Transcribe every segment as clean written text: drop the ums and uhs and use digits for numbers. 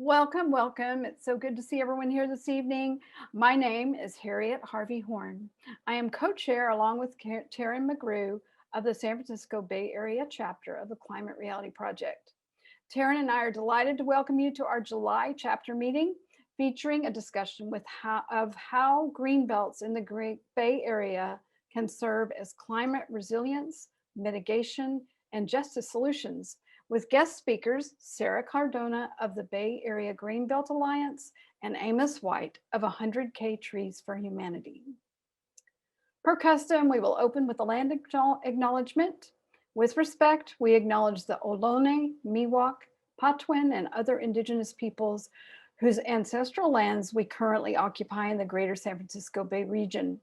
Welcome, welcome. It's so good to see everyone here this evening. My name is Harriet Harvey Horn. I am co-chair along with Taryn McGrew of the San Francisco Bay Area chapter of the Climate Reality Project. Taryn and I are delighted to welcome you to our July chapter meeting featuring a discussion of how Greenbelts in the Great Bay Area can serve as climate resilience, mitigation, and justice solutions with guest speakers Sarah Cardona of the Bay Area Greenbelt Alliance and Amos White of 100K Trees for Humanity. Per custom, we will open with a land acknowledgement. With respect, we acknowledge the Ohlone, Miwok, Patwin, and other indigenous peoples whose ancestral lands we currently occupy in the greater San Francisco Bay region.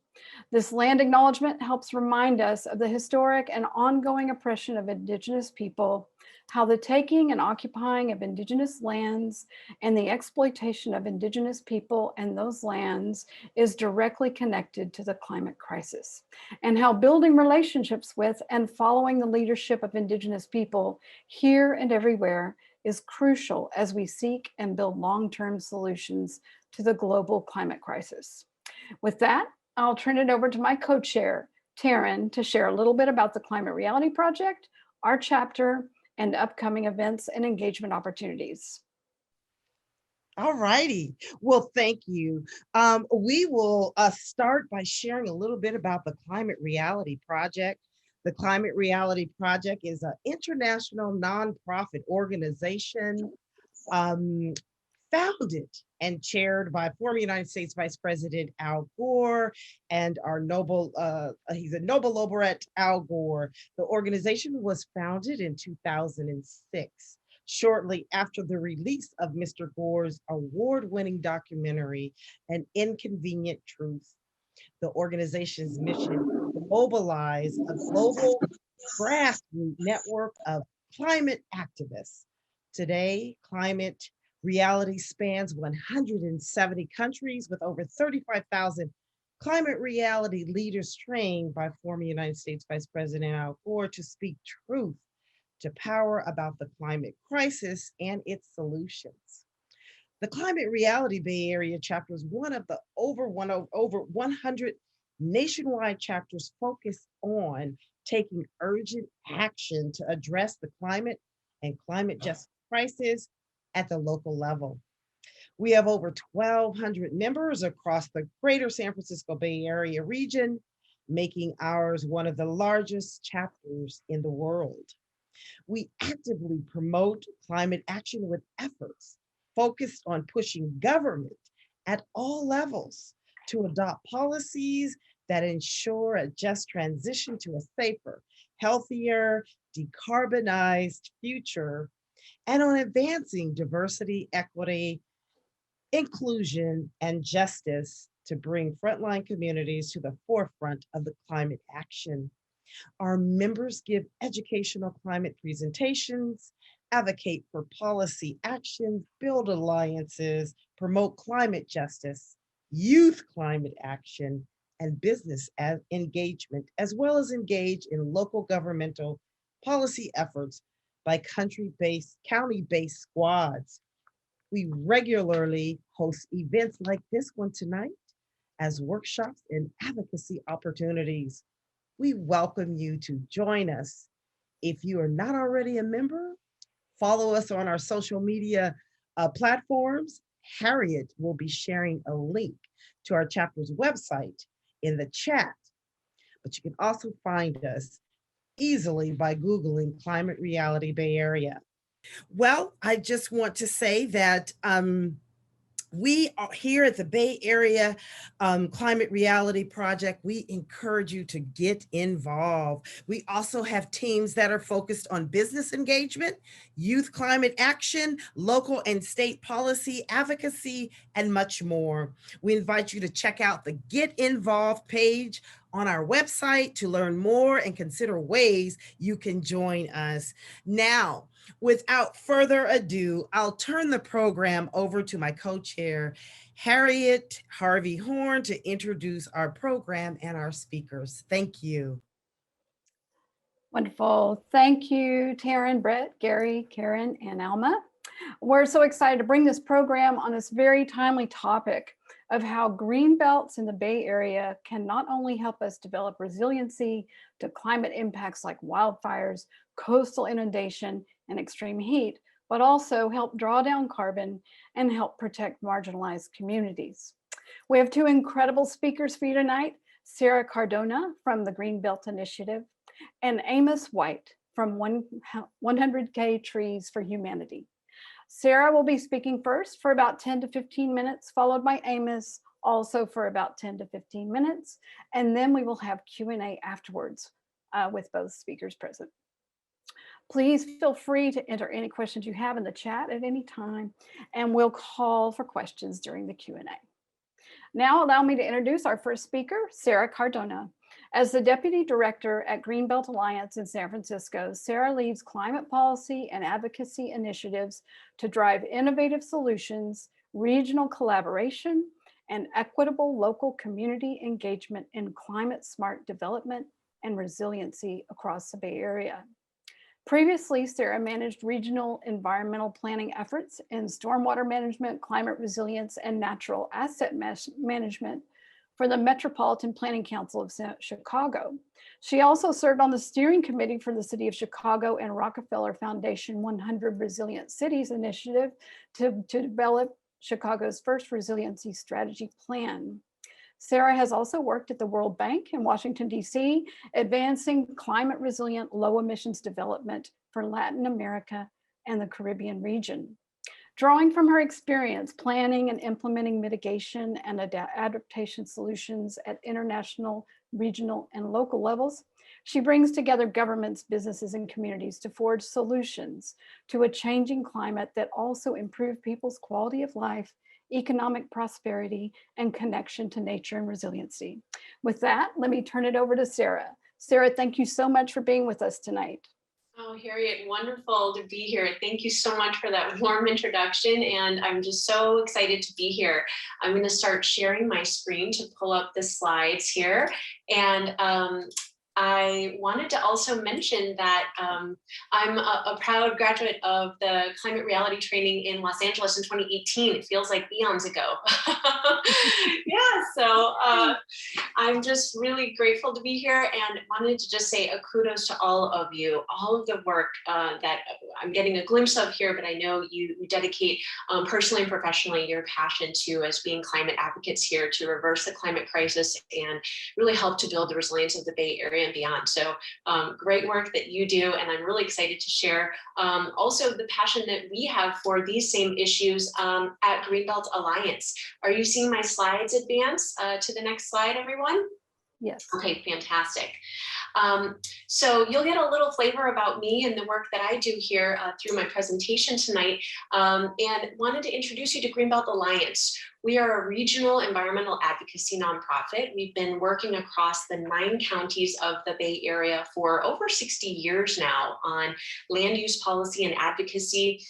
This land acknowledgement helps remind us of the historic and ongoing oppression of indigenous people, how the taking and occupying of indigenous lands and the exploitation of indigenous people and those lands is directly connected to the climate crisis, and how building relationships with and following the leadership of indigenous people here and everywhere is crucial as we seek and build long-term solutions to the global climate crisis. With that, I'll turn it over to my co-chair, Taryn, to share a little bit about the Climate Reality Project, our chapter, and upcoming events and engagement opportunities. All righty. Well, thank you. We will start by sharing a little bit about the Climate Reality Project. The Climate Reality Project is an international nonprofit organization founded and chaired by former United States Vice President Al Gore and our he's a Nobel laureate, Al Gore. The organization was founded in 2006, shortly after the release of Mr. Gore's award-winning documentary, An Inconvenient Truth. The organization's mission is to mobilize a global grassroots network of climate activists. Today, Climate Reality spans 170 countries with over 35,000 climate reality leaders trained by former United States Vice President Al Gore to speak truth to power about the climate crisis and its solutions. The Climate Reality Bay Area chapter is one of the over 100 nationwide chapters focused on taking urgent action to address the climate and climate justice crisis at the local level. We have over 1,200 members across the greater San Francisco Bay Area region, making ours one of the largest chapters in the world. We actively promote climate action with efforts focused on pushing government at all levels to adopt policies that ensure a just transition to a safer, healthier, decarbonized future, and on advancing diversity, equity, inclusion, and justice to bring frontline communities to the forefront of the climate action. Our members give educational climate presentations, advocate for policy actions, build alliances, promote climate justice, youth climate action, and business engagement, as well as engage in local governmental policy efforts by county-based squads. We regularly host events like this one tonight as workshops and advocacy opportunities. We welcome you to join us. If you are not already a member, follow us on our social media platforms. Harriet will be sharing a link to our chapter's website in the chat, but you can also find us easily by Googling Climate Reality Bay Area. Well, I just want to say that we are here at the Bay Area Climate Reality Project. We encourage you to get involved. We also have teams that are focused on business engagement, youth climate action, local and state policy advocacy, and much more. We invite you to check out the Get Involved page on our website to learn more and consider ways you can join us. Now, without further ado, I'll turn the program over to my co-chair, Harriet Harvey Horn, to introduce our program and our speakers. Thank you. Wonderful. Thank you, Taryn, Brett, Gary, Karen, and Alma. We're so excited to bring this program on this very timely topic of how green belts in the Bay Area can not only help us develop resiliency to climate impacts like wildfires, coastal inundation, and extreme heat, but also help draw down carbon and help protect marginalized communities. We have two incredible speakers for you tonight, Sarah Cardona from the Greenbelt Initiative and Amos White from 100K Trees for Humanity. Sarah will be speaking first for about 10 to 15 minutes, followed by Amos also for about 10 to 15 minutes. And then we will have Q&A afterwards with both speakers present. Please feel free to enter any questions you have in the chat at any time, and we'll call for questions during the Q&A. Now allow me to introduce our first speaker, Sarah Cardona. As the Deputy Director at Greenbelt Alliance in San Francisco, Sarah leads climate policy and advocacy initiatives to drive innovative solutions, regional collaboration, and equitable local community engagement in climate smart development and resiliency across the Bay Area. Previously, Sarah managed regional environmental planning efforts in stormwater management, climate resilience, and natural asset management for the Metropolitan Planning Council of Chicago. She also served on the steering committee for the City of Chicago and Rockefeller Foundation 100 Resilient Cities initiative to develop Chicago's first resiliency strategy plan. Sarah has also worked at the World Bank in Washington, D.C., advancing climate resilient low emissions development for Latin America and the Caribbean region. Drawing from her experience planning and implementing mitigation and adaptation solutions at international, regional, and local levels, she brings together governments, businesses, and communities to forge solutions to a changing climate that also improve people's quality of life, economic prosperity, and connection to nature and resiliency. With that, let me turn it over to Sarah. Sarah, thank you so much for being with us tonight. Oh, Harriet, wonderful to be here. Thank you so much for that warm introduction. And I'm just so excited to be here. I'm going to start sharing my screen to pull up the slides here. And I wanted to also mention that I'm a proud graduate of the climate reality training in Los Angeles in 2018. It feels like eons ago. Yeah, so I'm just really grateful to be here and wanted to just say a kudos to all of you, all of the work that I'm getting a glimpse of here, but I know you dedicate personally and professionally your passion to as being climate advocates here to reverse the climate crisis and really help to build the resilience of the Bay Area and beyond. So great work that you do, and I'm really excited to share also the passion that we have for these same issues at Greenbelt Alliance. Are you seeing my slides advance to the next slide, everyone? Yes. Okay, fantastic. So you'll get a little flavor about me and the work that I do here through my presentation tonight, and wanted to introduce you to Greenbelt Alliance. We are a regional environmental advocacy nonprofit. We've been working across the 9 counties of the Bay Area for over 60 years now on land use policy and advocacy,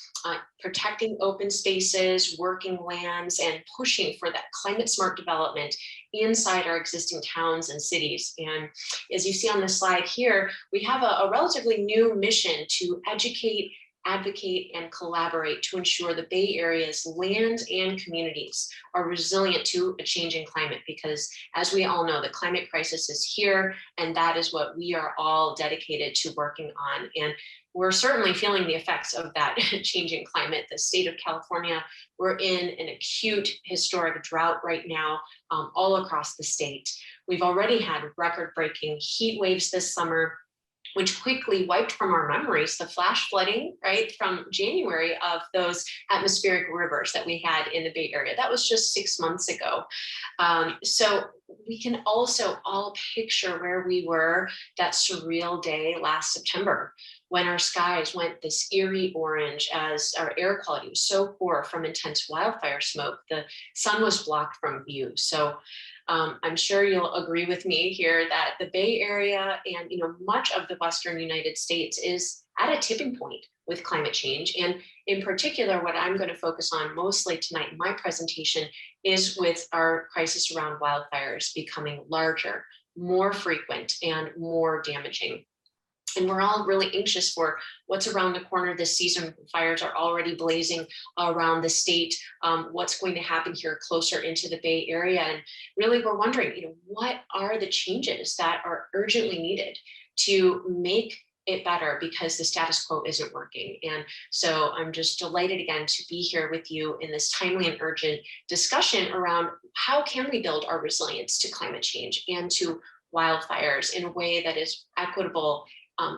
protecting open spaces, working lands, and pushing for that climate smart development inside our existing towns and cities. And as you see on the slide here, we have a relatively new mission to educate, advocate, and collaborate to ensure the Bay Area's lands and communities are resilient to a changing climate, because as we all know, the climate crisis is here, and that is what we are all dedicated to working on. And we're certainly feeling the effects of that changing climate. The state of California, we're in an acute historic drought right now all across the state. We've already had record-breaking heat waves this summer, which quickly wiped from our memories the flash flooding, right, from January of those atmospheric rivers that we had in the Bay Area. That was just 6 months ago. So we can also all picture where we were that surreal day last September, when our skies went this eerie orange as our air quality was so poor from intense wildfire smoke. The sun was blocked from view. So I'm sure you'll agree with me here that the Bay Area and much of the Western United States is at a tipping point with climate change. And in particular, what I'm going to focus on mostly tonight in my presentation is with our crisis around wildfires becoming larger, more frequent, and more damaging. And we're all really anxious for what's around the corner this season. Fires are already blazing around the state. What's going to happen here closer into the Bay Area? And really, we're wondering, what are the changes that are urgently needed to make it better, because the status quo isn't working. And so I'm just delighted again to be here with you in this timely and urgent discussion around how can we build our resilience to climate change and to wildfires in a way that is equitable,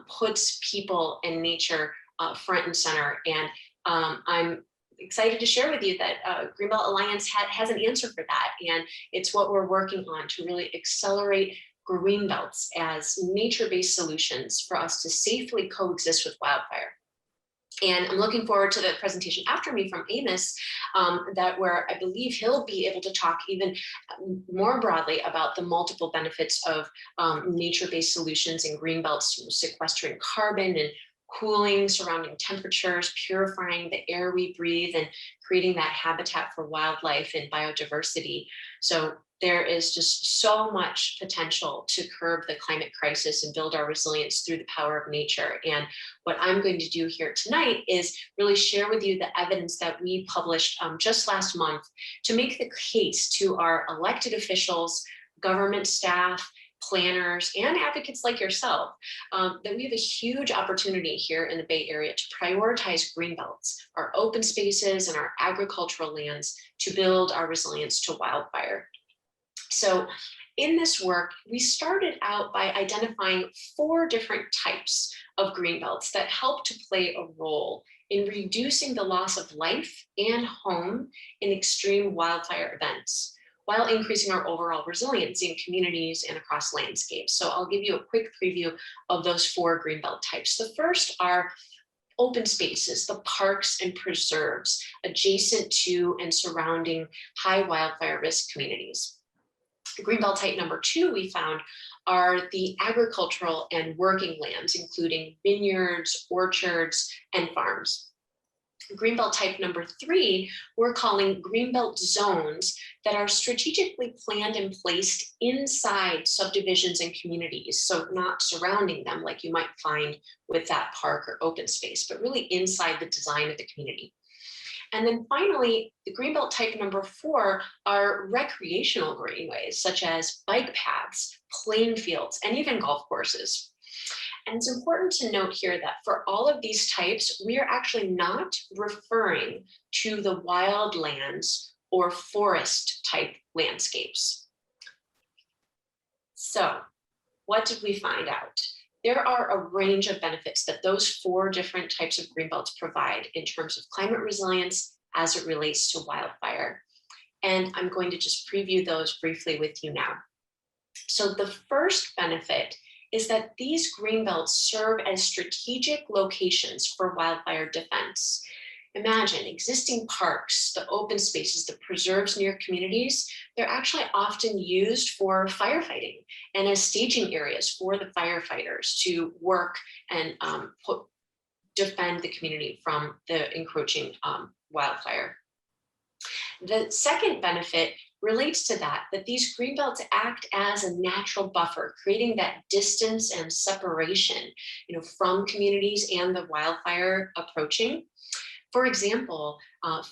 puts people and nature front and center. And I'm excited to share with you that Greenbelt Alliance has an answer for that. And it's what we're working on to really accelerate Greenbelts as nature-based solutions for us to safely coexist with wildfire. And I'm looking forward to the presentation after me from Amos, where I believe he'll be able to talk even more broadly about the multiple benefits of nature-based solutions in greenbelts, sequestering carbon and cooling surrounding temperatures, purifying the air we breathe, and creating that habitat for wildlife and biodiversity. So there is just so much potential to curb the climate crisis and build our resilience through the power of nature. And what I'm going to do here tonight is really share with you the evidence that we published just last month to make the case to our elected officials, government staff, planners, and advocates like yourself, that we have a huge opportunity here in the Bay Area to prioritize greenbelts, our open spaces, and our agricultural lands to build our resilience to wildfire. So in this work, we started out by identifying 4 different types of greenbelts that help to play a role in reducing the loss of life and home in extreme wildfire events, while increasing our overall resiliency in communities and across landscapes. So I'll give you a quick preview of those 4 greenbelt types. The first are open spaces, the parks and preserves adjacent to and surrounding high wildfire risk communities. Greenbelt type number 2 we found are the agricultural and working lands, including vineyards, orchards, and farms. Greenbelt type number 3, we're calling greenbelt zones that are strategically planned and placed inside subdivisions and communities. So not surrounding them like you might find with that park or open space, but really inside the design of the community. And then finally, the greenbelt type number 4 are recreational greenways, such as bike paths, playing fields, and even golf courses. And it's important to note here that for all of these types, we are actually not referring to the wildlands or forest type landscapes. So what did we find out? There are a range of benefits that those 4 different types of greenbelts provide in terms of climate resilience as it relates to wildfire. And I'm going to just preview those briefly with you now. So the first benefit is that these greenbelts serve as strategic locations for wildfire defense. Imagine existing parks, the open spaces, the preserves near communities, they're actually often used for firefighting and as staging areas for the firefighters to work and defend the community from the encroaching wildfire. The second benefit relates to that these greenbelts act as a natural buffer, creating that distance and separation, from communities and the wildfire approaching. For example,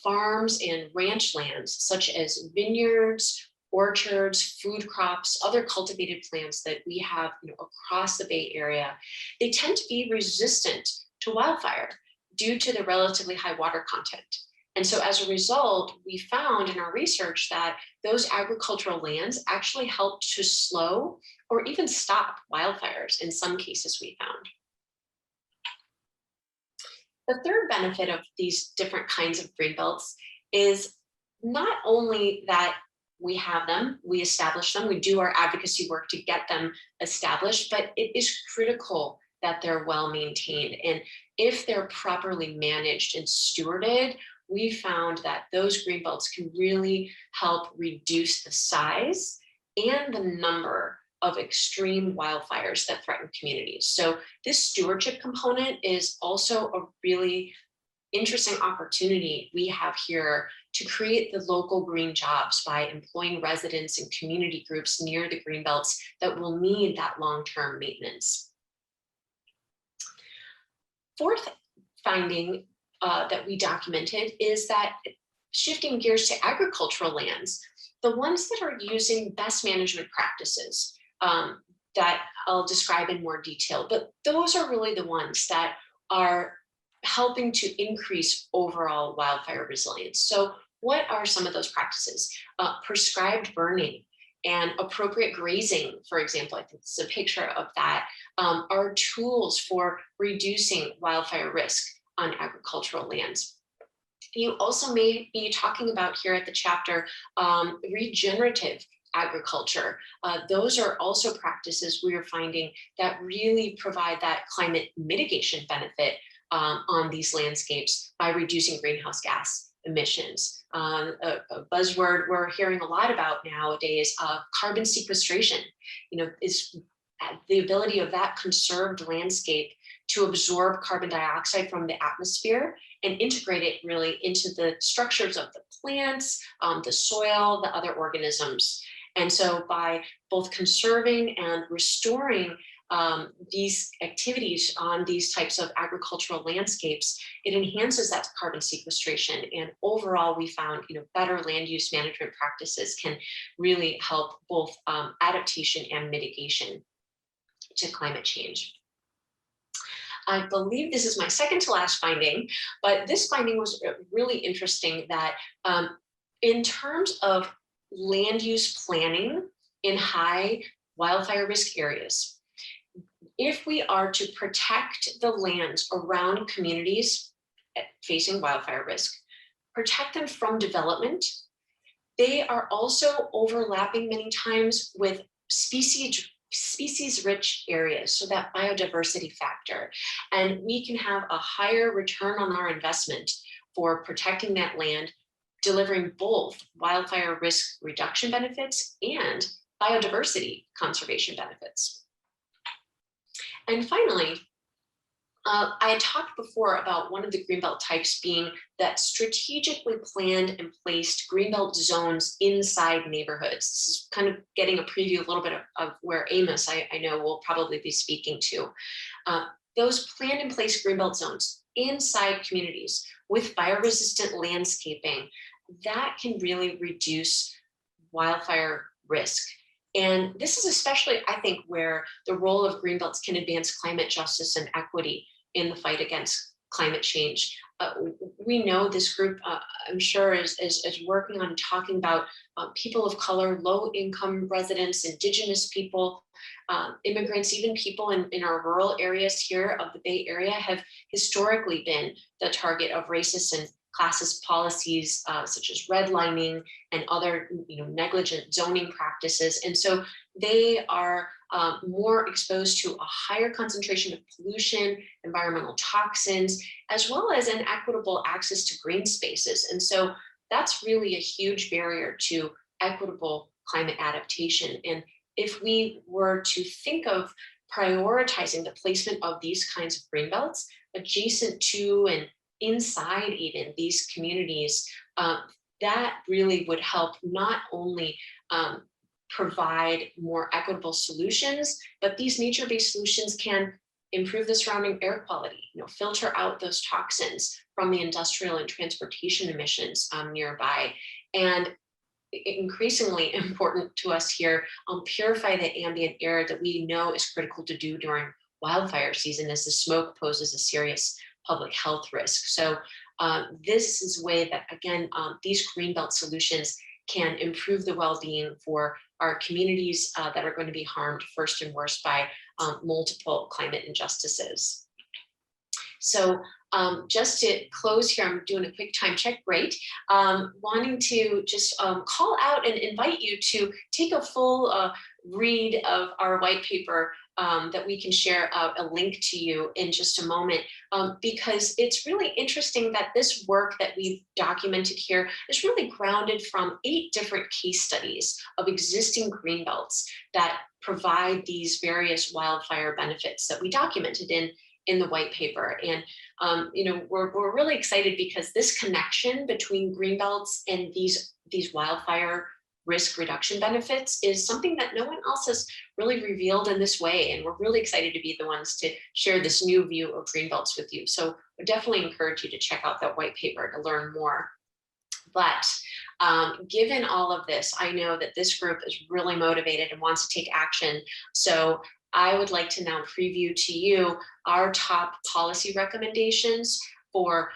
farms and ranch lands, such as vineyards, orchards, food crops, other cultivated plants that we have across the Bay Area, they tend to be resistant to wildfire due to the relatively high water content. And so as a result, we found in our research that those agricultural lands actually help to slow or even stop wildfires in some cases we found. The third benefit of these different kinds of greenbelts is not only that we have them, we establish them, we do our advocacy work to get them established, but it is critical that they're well maintained. And if they're properly managed and stewarded, we found that those greenbelts can really help reduce the size and the number of extreme wildfires that threaten communities. So this stewardship component is also a really interesting opportunity we have here to create the local green jobs by employing residents and community groups near the greenbelts that will need that long-term maintenance. fourth finding that we documented is that shifting gears to agricultural lands, the ones that are using best management practices that I'll describe in more detail, but those are really the ones that are helping to increase overall wildfire resilience. So what are some of those practices? Prescribed burning and appropriate grazing, for example, I think this is a picture of that, are tools for reducing wildfire risk on agricultural lands. You also may be talking about here at the chapter regenerative agriculture. Those are also practices we are finding that really provide that climate mitigation benefit on these landscapes by reducing greenhouse gas emissions. A buzzword we're hearing a lot about nowadays, carbon sequestration, is the ability of that conserved landscape to absorb carbon dioxide from the atmosphere and integrate it really into the structures of the plants, the soil, the other organisms. And so by both conserving and restoring these activities on these types of agricultural landscapes, it enhances that carbon sequestration. And overall, we found better land use management practices can really help both adaptation and mitigation to climate change. I believe this is my second to last finding, but this finding was really interesting that in terms of land use planning in high wildfire risk areas, if we are to protect the lands around communities facing wildfire risk, protect them from development, they are also overlapping many times with species-rich areas, so that biodiversity factor. And we can have a higher return on our investment for protecting that land, delivering both wildfire risk reduction benefits and biodiversity conservation benefits. And finally, I had talked before about one of the Greenbelt types being that strategically planned and placed Greenbelt zones inside neighborhoods. This is kind of getting a preview a little bit of where Amos, I know, will probably be speaking to. Those planned and placed Greenbelt zones inside communities with fire-resistant landscaping, that can really reduce wildfire risk. And this is especially, I think, where the role of Greenbelts can advance climate justice and equity in the fight against climate change. We know this group, I'm sure, is working on talking about people of color, low-income residents, indigenous people, immigrants, even people in our rural areas here of the Bay Area have historically been the target of racist and classist policies such as redlining and other negligent zoning practices. And so they are more exposed to a higher concentration of pollution, environmental toxins, as well as inequitable access to green spaces. And so that's really a huge barrier to equitable climate adaptation. And if we were to think of prioritizing the placement of these kinds of greenbelts adjacent to and inside even these communities, that really would help not only provide more equitable solutions, but these nature-based solutions can improve the surrounding air quality, filter out those toxins from the industrial and transportation emissions nearby, and increasingly important to us here, purify the ambient air that we know is critical to do during wildfire season, as the smoke poses a serious public health risk. So this is a way that, again, these Greenbelt solutions can improve the well-being for our communities that are going to be harmed first and worst by multiple climate injustices. So just to close here, I'm doing a quick time check, great. Wanting to just call out and invite you to take a full read of our white paper that we can share a link to you in just a moment, because it's really interesting that this work that we've documented here is really grounded from 8 different case studies of existing greenbelts that provide these various wildfire benefits that we documented in the white paper. And we're really excited because this connection between greenbelts and these wildfire risk reduction benefits is something that no one else has really revealed in this way. And we're really excited to be the ones to share this new view of Greenbelts with you. So I definitely encourage you to check out that white paper to learn more. But given all of this, I know that this group is really motivated and wants to take action. So I would like to now preview to you our top policy recommendations for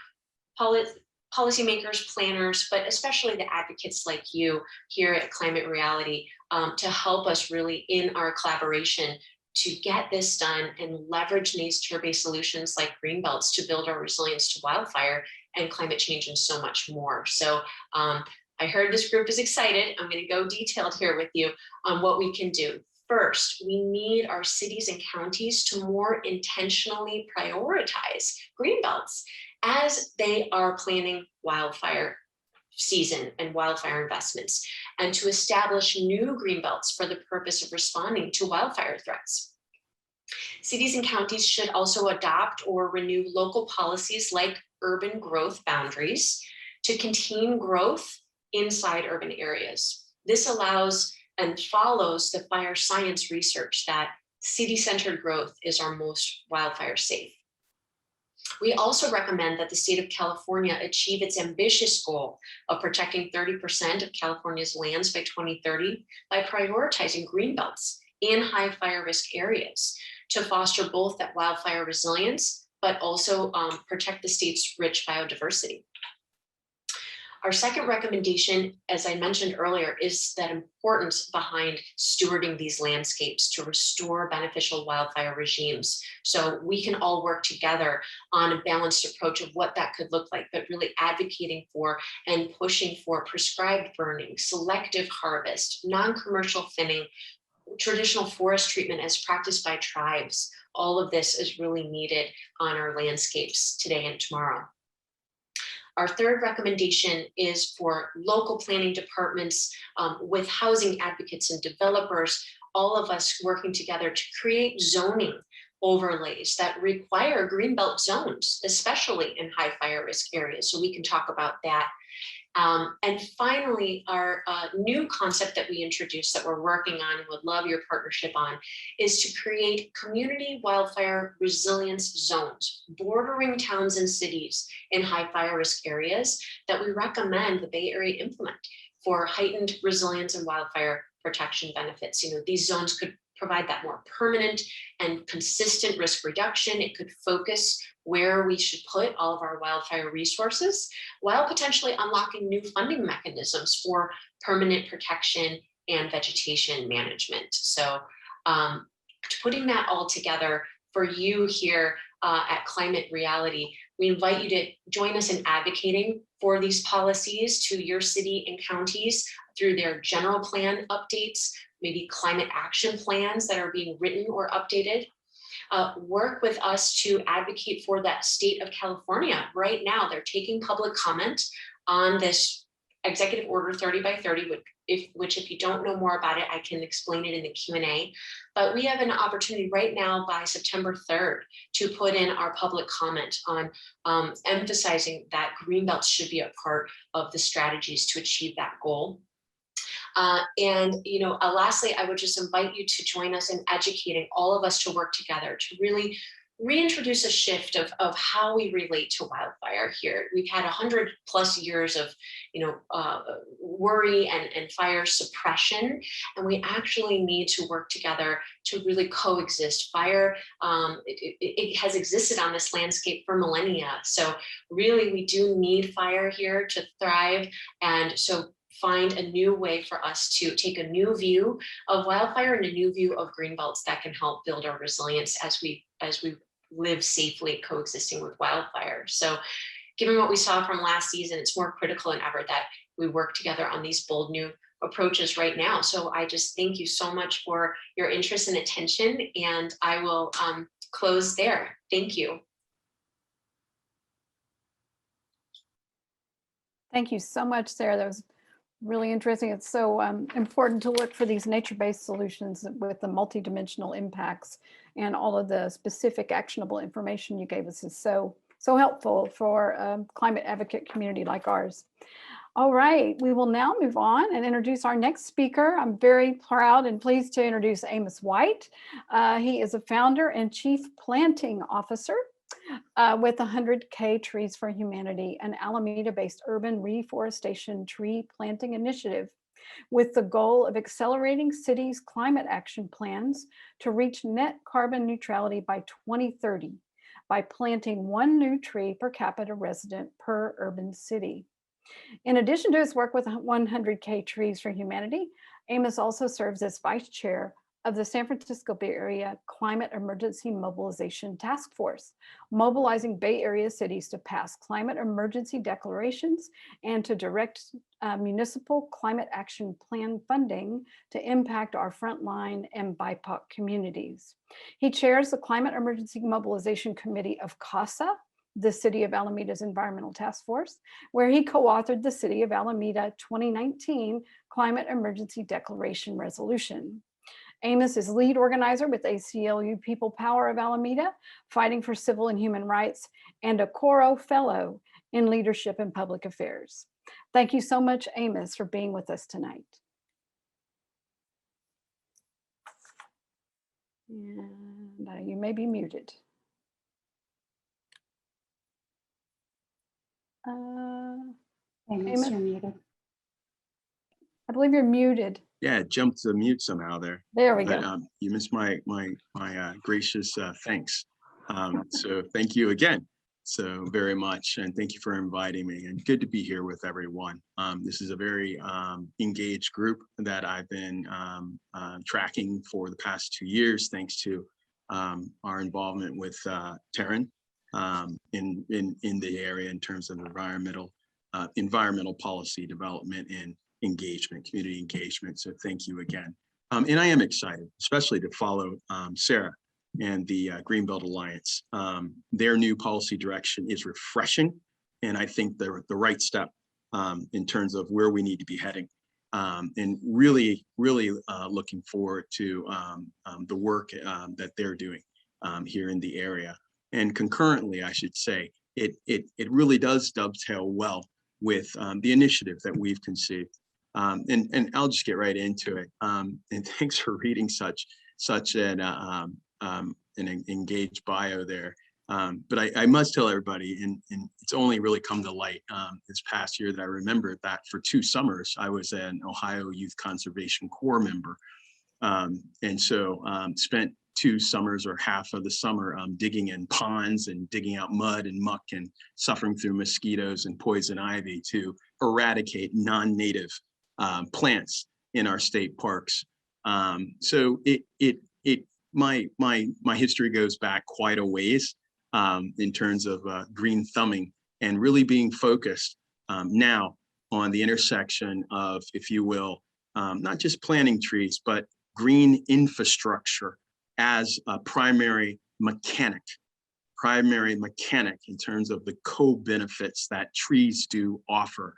policymakers, planners, but especially the advocates like you here at Climate Reality to help us really in our collaboration to get this done and leverage nature-based solutions like Greenbelts to build our resilience to wildfire and climate change and so much more. So I heard this group is excited. I'm going to go detailed here with you on what we can do. First, we need our cities and counties to more intentionally prioritize Greenbelts as they are planning wildfire season and wildfire investments, and to establish new Greenbelts for the purpose of responding to wildfire threats. Cities and counties should also adopt or renew local policies like urban growth boundaries to contain growth inside urban areas. This allows and follows the fire science research that city-centered growth is our most wildfire safe. We also recommend that the state of California achieve its ambitious goal of protecting 30% of California's lands by 2030 by prioritizing greenbelts in high fire risk areas to foster both that wildfire resilience, but also protect the state's rich biodiversity. Our second recommendation, as I mentioned earlier, is that importance behind stewarding these landscapes to restore beneficial wildfire regimes. So we can all work together on a balanced approach of what that could look like, but really advocating for and pushing for prescribed burning, selective harvest, non-commercial thinning, traditional forest treatment as practiced by tribes. All of this is really needed on our landscapes today and tomorrow. Our third recommendation is for local planning departments with housing advocates and developers, all of us working together to create zoning overlays that require greenbelt zones, especially in high fire risk areas. So we can talk about that. And finally, our new concept that we introduced that we're working on and would love your partnership on is to create community wildfire resilience zones bordering towns and cities in high fire risk areas that we recommend the Bay Area implement for heightened resilience and wildfire protection benefits. You know, these zones could provide that more permanent and consistent risk reduction. It could focus where we should put all of our wildfire resources while potentially unlocking new funding mechanisms for permanent protection and vegetation management. So putting that all together for you here at Climate Reality, we invite you to join us in advocating for these policies to your city and counties through their general plan updates, maybe climate action plans that are being written or updated. Work with us to advocate for that state of California. Right now, they're taking public comment on this Executive Order 30 by 30, which if you don't know more about it, I can explain it in the Q&A. But we have an opportunity right now by September 3rd to put in our public comment on emphasizing that greenbelts should be a part of the strategies to achieve that goal. And lastly, I would just invite you to join us in educating all of us to work together to really reintroduce a shift of how we relate to wildfire here. We've had 100+ years of worry and fire suppression, and we actually need to work together to really coexist. Fire, it has existed on this landscape for millennia. So really, we do need fire here to thrive. And so find a new way for us to take a new view of wildfire and a new view of greenbelts that can help build our resilience as we live safely coexisting with wildfire. So given what we saw from last season, it's more critical than ever that we work together on these bold new approaches right now. So I just thank you so much for your interest and attention, and I will close there. Thank you. Thank you so much, Sarah. That was really interesting. It's so important to look for these nature-based solutions with the multidimensional impacts, and all of the specific actionable information you gave us is so helpful for a climate advocate community like ours. All right, we will now move on and introduce our next speaker. I'm very proud and pleased to introduce Amos White. He is a founder and chief planting officer with 100K Trees for Humanity, an Alameda-based urban reforestation tree planting initiative with the goal of accelerating cities' climate action plans to reach net carbon neutrality by 2030 by planting 1 new tree per capita resident per urban city. In addition to his work with 100K Trees for Humanity, Amos also serves as vice chair of the San Francisco Bay Area Climate Emergency Mobilization Task Force, mobilizing Bay Area cities to pass climate emergency declarations and to direct municipal climate action plan funding to impact our frontline and BIPOC communities. He chairs the Climate Emergency Mobilization Committee of CASA, the City of Alameda's Environmental Task Force, where he co-authored the City of Alameda 2019 Climate Emergency Declaration Resolution. Amos is lead organizer with ACLU People Power of Alameda, Fighting for Civil and Human Rights, and a Coro Fellow in Leadership and Public Affairs. Thank you so much, Amos, for being with us tonight. And you may be muted. Amos, you're muted. I believe you're muted. Yeah, it jumped to mute somehow there. There we But go. you missed my gracious thanks. So thank you again so very much, and thank you for inviting me. And good to be here with everyone. This is a very engaged group that I've been tracking for the past 2 years, thanks to our involvement with Taryn in the area in terms of environmental policy development and engagement, community engagement. So thank you again. And I am excited, especially to follow Sarah and the Greenbelt Alliance. Their new policy direction is refreshing, and I think they're the right step in terms of where we need to be heading. And really looking forward to the work that they're doing here in the area. And concurrently, I should say, it really does dovetail well with the initiative that we've conceived. And I'll just get right into it. And thanks for reading such an engaged bio there. But I must tell everybody, and it's only really come to light this past year that I remember that for 2 summers, I was an Ohio Youth Conservation Corps member. And so spent 2 summers or half of the summer digging in ponds and digging out mud and muck and suffering through mosquitoes and poison ivy to eradicate non-native plants in our state parks. So my history goes back quite a ways in terms of green thumbing and really being focused now on the intersection of, if you will, not just planting trees, but green infrastructure as a primary mechanic in terms of the co-benefits that trees do offer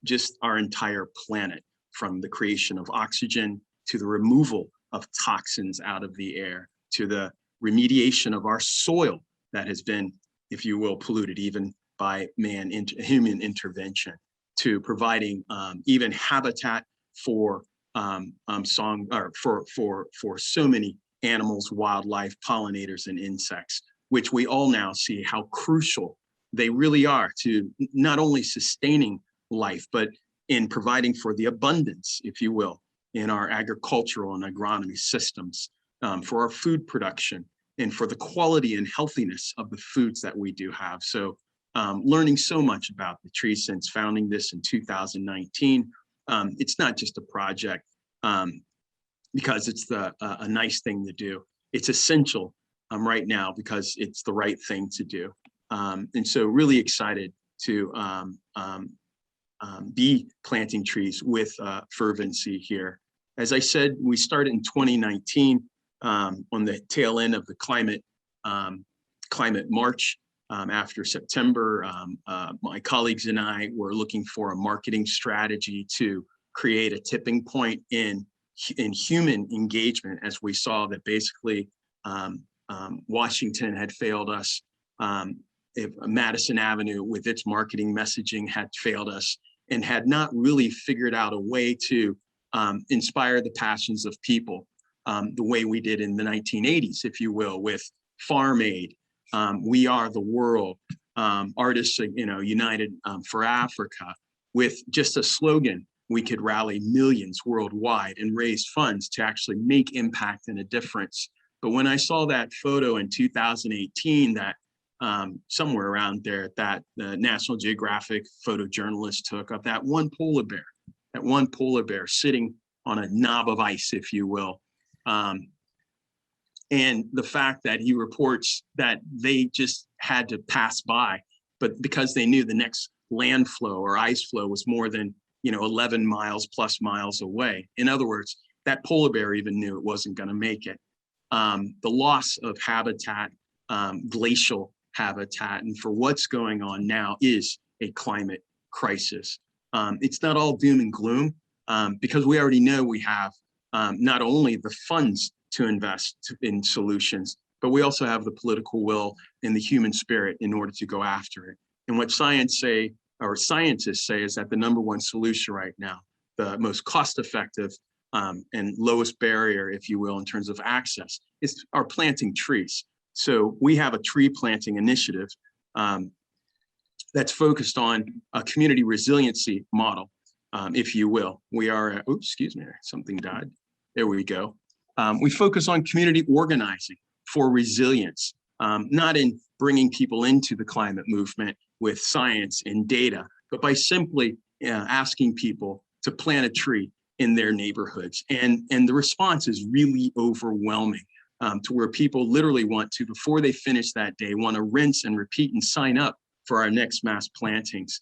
just our entire planet, from the creation of oxygen to the removal of toxins out of the air, to the remediation of our soil that has been, if you will, polluted even by human intervention, to providing even habitat for for so many animals, wildlife, pollinators, and insects, which we all now see how crucial they really are to not only sustaining life, but in providing for the abundance, if you will, in our agricultural and agronomy systems, for our food production, and for the quality and healthiness of the foods that we do have. So learning so much about the tree since founding this in 2019. It's not just a project because it's a nice thing to do. It's essential right now because it's the right thing to do. And so really excited to be planting trees with fervency here. As I said, we started in 2019 on the tail end of the climate march. After September, my colleagues and I were looking for a marketing strategy to create a tipping point in human engagement, as we saw that basically Washington had failed us. If Madison Avenue with its marketing messaging had failed us, and had not really figured out a way to inspire the passions of people the way we did in the 1980s, if you will, with Farm Aid, We Are the World, Artists United for Africa. With just a slogan, we could rally millions worldwide and raise funds to actually make impact and a difference. But when I saw that photo in 2018, that somewhere around there, that the National Geographic photojournalist took of that one polar bear sitting on a knob of ice, if you will. And the fact that he reports that they just had to pass by, but because they knew the next land flow or ice flow was more than 11 miles plus miles away. In other words, that polar bear even knew it wasn't going to make it. The loss of habitat, glacial habitat, and for what's going on now is a climate crisis. It's not all doom and gloom, because we already know we have not only the funds to invest in solutions, but we also have the political will and the human spirit in order to go after it. And what scientists say is that the number one solution right now, the most cost-effective and lowest barrier, if you will, in terms of access, is our planting trees. So we have a tree planting initiative that's focused on a community resiliency model, if you will. We are, oops, excuse me, something died. There we go. We focus on community organizing for resilience, not in bringing people into the climate movement with science and data, but by simply asking people to plant a tree in their neighborhoods. And the response is really overwhelming, to where people literally want to, before they finish that day, want to rinse and repeat and sign up for our next mass plantings.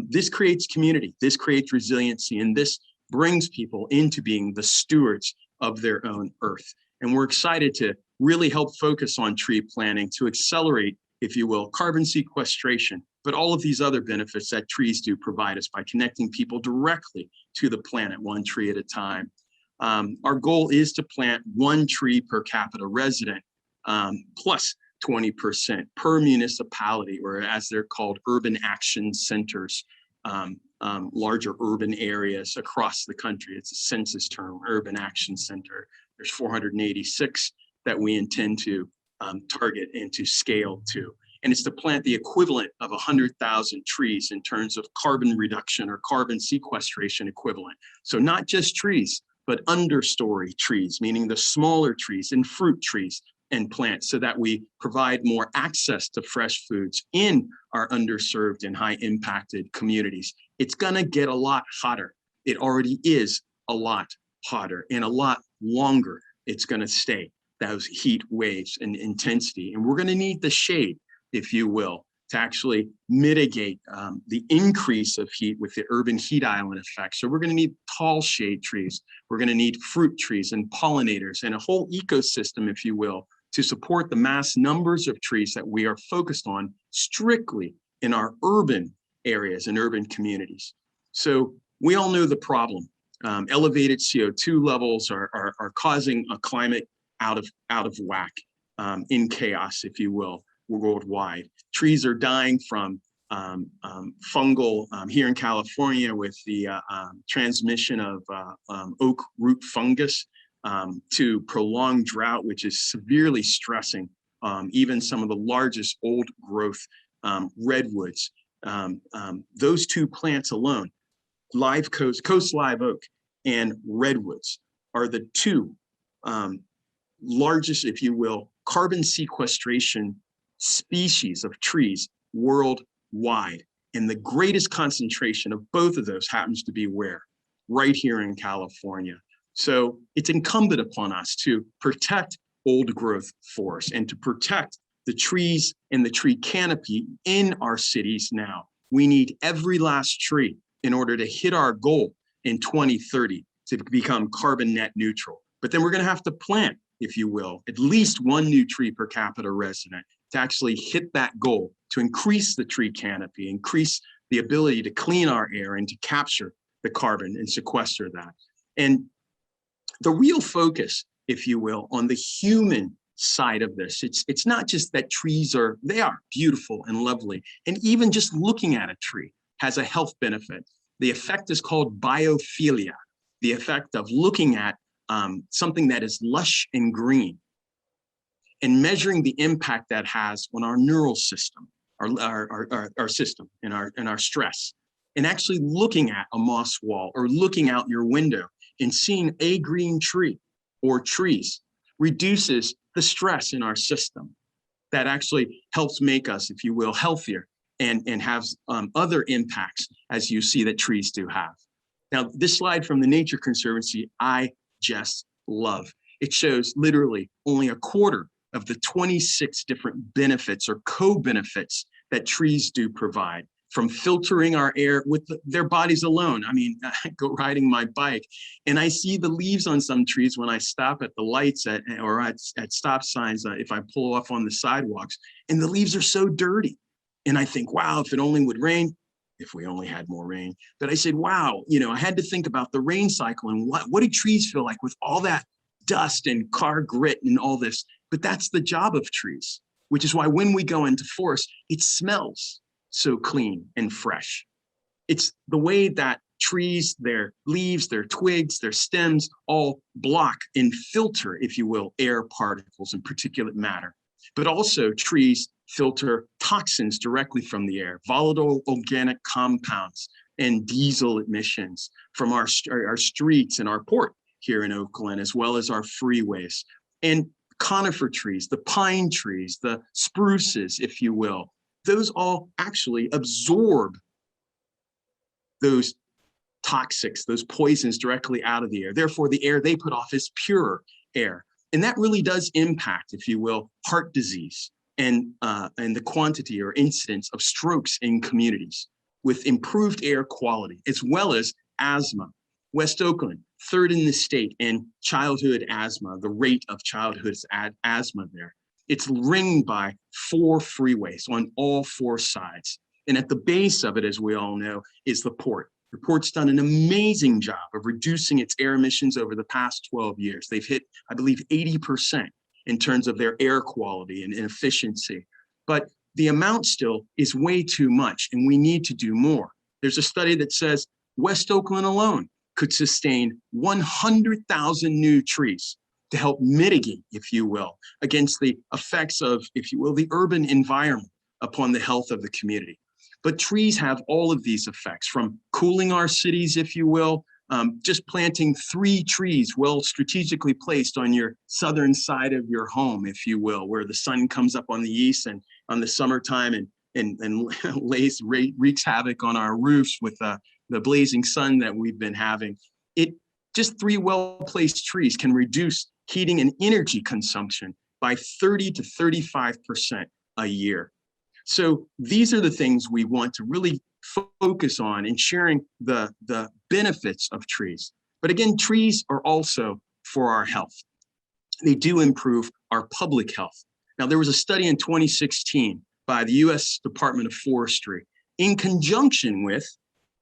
This creates community, this creates resiliency, and this brings people into being the stewards of their own earth. And we're excited to really help focus on tree planting to accelerate, if you will, carbon sequestration, but all of these other benefits that trees do provide us by connecting people directly to the planet, one tree at a time. Our goal is to plant 1 tree per capita resident, plus 20% per municipality, or as they're called, urban action centers, larger urban areas across the country. It's a census term, urban action center. There's 486 that we intend to target and to scale to. And it's to plant the equivalent of 100,000 trees in terms of carbon reduction or carbon sequestration equivalent. So not just trees, but understory trees, meaning the smaller trees and fruit trees and plants, so that we provide more access to fresh foods in our underserved and high impacted communities. It's gonna get a lot hotter. It already is a lot hotter, and a lot longer it's gonna stay, those heat waves and intensity. And we're gonna need the shade, if you will, to actually mitigate the increase of heat with the urban heat island effect. So we're gonna need tall shade trees. We're gonna need fruit trees and pollinators and a whole ecosystem, if you will, to support the mass numbers of trees that we are focused on strictly in our urban areas and urban communities. So we all know the problem. Elevated CO2 levels are causing a climate out of whack, in chaos, if you will, worldwide. Trees are dying from fungal, here in California with the transmission of oak root fungus, to prolonged drought, which is severely stressing even some of the largest old growth redwoods. Those two plants alone, live coast live oak and redwoods, are the two largest, if you will, carbon sequestration species of trees worldwide. And the greatest concentration of both of those happens to be where? Right here in California. So it's incumbent upon us to protect old growth forests and to protect the trees and the tree canopy in our cities now. We need every last tree in order to hit our goal in 2030 to become carbon net neutral. But then we're going to have to plant, if you will, at least 1 new tree per capita resident to actually hit that goal, to increase the tree canopy, increase the ability to clean our air and to capture the carbon and sequester that. And the real focus, if you will, on the human side of this, it's not just that trees they are beautiful and lovely. And even just looking at a tree has a health benefit. The effect is called biophilia, the effect of looking at something that is lush and green and measuring the impact that has on our neural system, our system and our stress, and actually looking at a moss wall or looking out your window and seeing a green tree or trees reduces the stress in our system. That actually helps make us, if you will, healthier and has other impacts, as you see that trees do have. Now, this slide from the Nature Conservancy, I just love. It shows literally only a quarter of the 26 different benefits or co-benefits that trees do provide, from filtering our air with their bodies alone. I mean, I go riding my bike and I see the leaves on some trees when I stop at the lights or at stop signs, if I pull off on the sidewalks, and the leaves are so dirty. And I think, wow, if it only would rain, if we only had more rain. But I said, wow, I had to think about the rain cycle and what do trees feel like with all that dust and car grit and all this. But that's the job of trees, which is why when we go into forest, it smells so clean and fresh. It's the way that trees, their leaves, their twigs, their stems all block and filter, if you will, air particles and particulate matter. But also trees filter toxins directly from the air, volatile organic compounds and diesel emissions from our streets and our port here in Oakland, as well as our freeways. And conifer trees, the pine trees, the spruces, if you will, those all actually absorb those toxics, those poisons directly out of the air. Therefore, the air they put off is pure air. And that really does impact, if you will, heart disease and the quantity or incidence of strokes in communities with improved air quality, as well as asthma. West Oakland, third in the state in childhood asthma, the rate of childhood asthma there. It's ringed by 4 freeways on all 4 sides. And at the base of it, as we all know, is the port. The port's done an amazing job of reducing its air emissions over the past 12 years. They've hit, I believe, 80% in terms of their air quality and efficiency. But the amount still is way too much, and we need to do more. There's a study that says West Oakland alone could sustain 100,000 new trees to help mitigate, if you will, against the effects of, if you will, the urban environment upon the health of the community. But trees have all of these effects, from cooling our cities, if you will, just planting 3 trees well strategically placed on your southern side of your home, if you will, where the sun comes up on the east and on the summertime and wreaks havoc on our roofs with the blazing sun that we've been having. Just 3 well-placed trees can reduce heating and energy consumption by 30 to 35% a year. So these are the things we want to really focus on in sharing the benefits of trees. But again, trees are also for our health. They do improve our public health. Now, there was a study in 2016 by the US Department of Forestry in conjunction with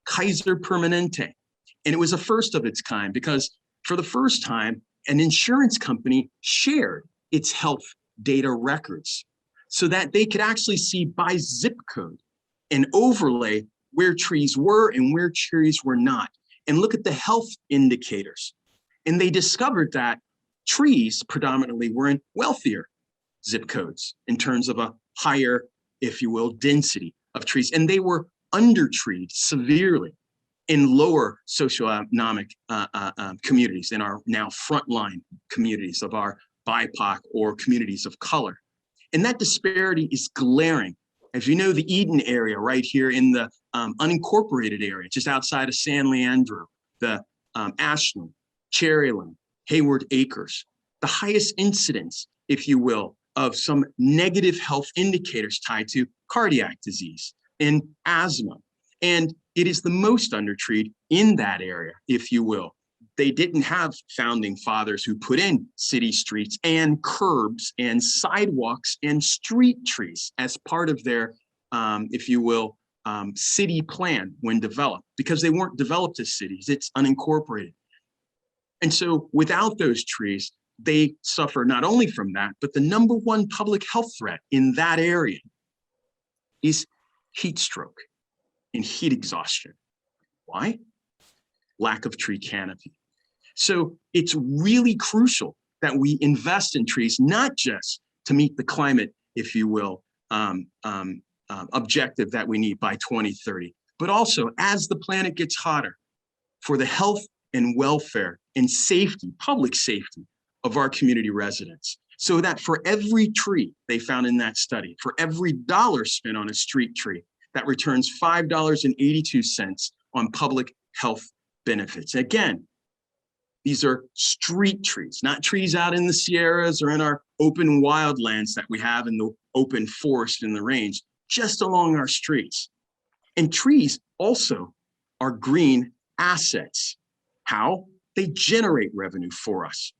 Kaiser Permanente. And it was a first of its kind because for the first time, an insurance company shared its health data records so that they could actually see by zip code and overlay where trees were and where trees were not, and look at the health indicators. And they discovered that trees predominantly were in wealthier zip codes in terms of a higher, if you will, density of trees. And they were undertreed severely in lower socioeconomic communities, in our now frontline communities of our BIPOC or communities of color. And that disparity is glaring. As you know, the Eden area right here in the unincorporated area, just outside of San Leandro, the Ashland, Cherryland, Hayward Acres, the highest incidence, if you will, of some negative health indicators tied to cardiac disease and asthma. And it is the most undertreated in that area, if you will. They didn't have founding fathers who put in city streets and curbs and sidewalks and street trees as part of their, if you will, city plan when developed, because they weren't developed as cities. It's unincorporated. And so without those trees, they suffer not only from that, but the #1 public health threat in that area is heat stroke and heat exhaustion. Why? Lack of tree canopy. So it's really crucial that we invest in trees, not just to meet the climate, if you will, objective that we need by 2030, but also as the planet gets hotter, for the health and welfare and safety, public safety of our community residents. So that for every tree they found in that study, for every dollar spent on a street tree, that returns $5.82 on public health benefits. Again, these are street trees, not trees out in the Sierras or in our open wildlands that we have in the open forest in the range, just along our streets. And trees also are green assets. How? They generate revenue for us.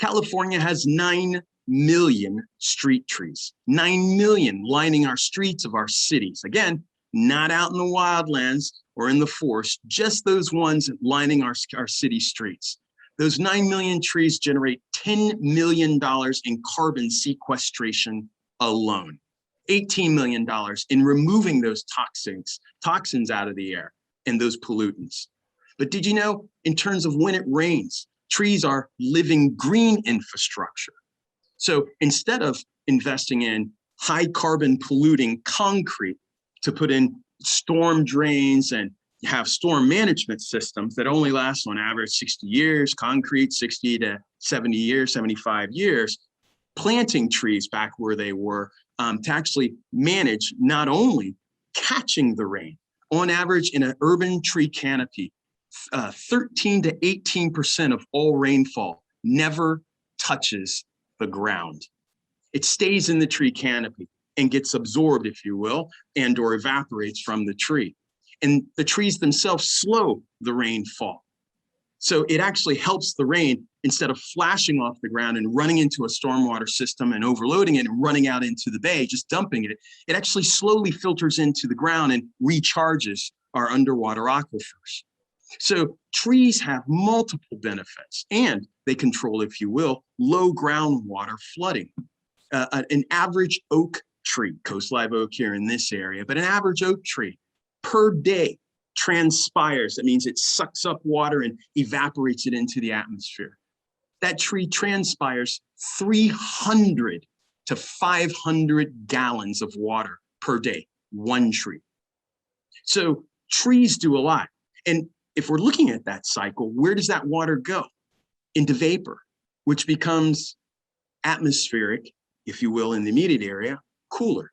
California has 9 million street trees, 9 million lining our streets of our cities. Again, not out in the wildlands or in the forest, just those ones lining our city streets. Those 9 million trees generate $10 million in carbon sequestration alone, $18 million in removing those toxins out of the air and those pollutants. But did you know, in terms of when it rains, trees are living green infrastructure. So instead of investing in high carbon polluting concrete to put in storm drains and have storm management systems that only last on average 60 years, concrete 60 to 70 years, 75 years, planting trees back where they were to actually manage not only catching the rain, on average in an urban tree canopy, 13 to 18% of all rainfall never touches the ground. It stays in the tree canopy and gets absorbed, if you will, and or evaporates from the tree. And the trees themselves slow the rainfall. So it actually helps the rain, instead of flashing off the ground and running into a stormwater system and overloading it and running out into the bay, just dumping it, it actually slowly filters into the ground and recharges our underwater aquifers. So trees have multiple benefits, and they control, if you will, low groundwater flooding. An average oak tree, coast live oak here in this area, but an average oak tree per day transpires. That means it sucks up water and evaporates it into the atmosphere. That tree transpires 300 to 500 gallons of water per day, one tree. So trees do a lot. And if we're looking at that cycle, where does that water go? Into vapor, which becomes atmospheric, if you will, in the immediate area, cooler.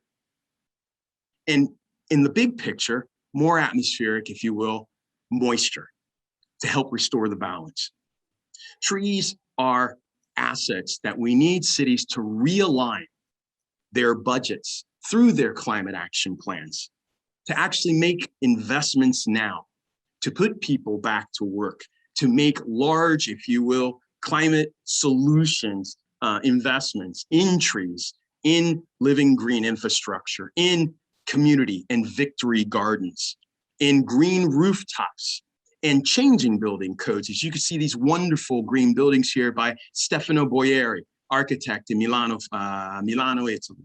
And in the big picture, more atmospheric, if you will, moisture to help restore the balance. Trees are assets that we need cities to realign their budgets through their climate action plans, to actually make investments now, to put people back to work, to make large, if you will, climate solutions investments in trees, in living green infrastructure, in community and victory gardens, in green rooftops, and changing building codes. As you can see, these wonderful green buildings here by Stefano Boieri, architect in Milano, Italy.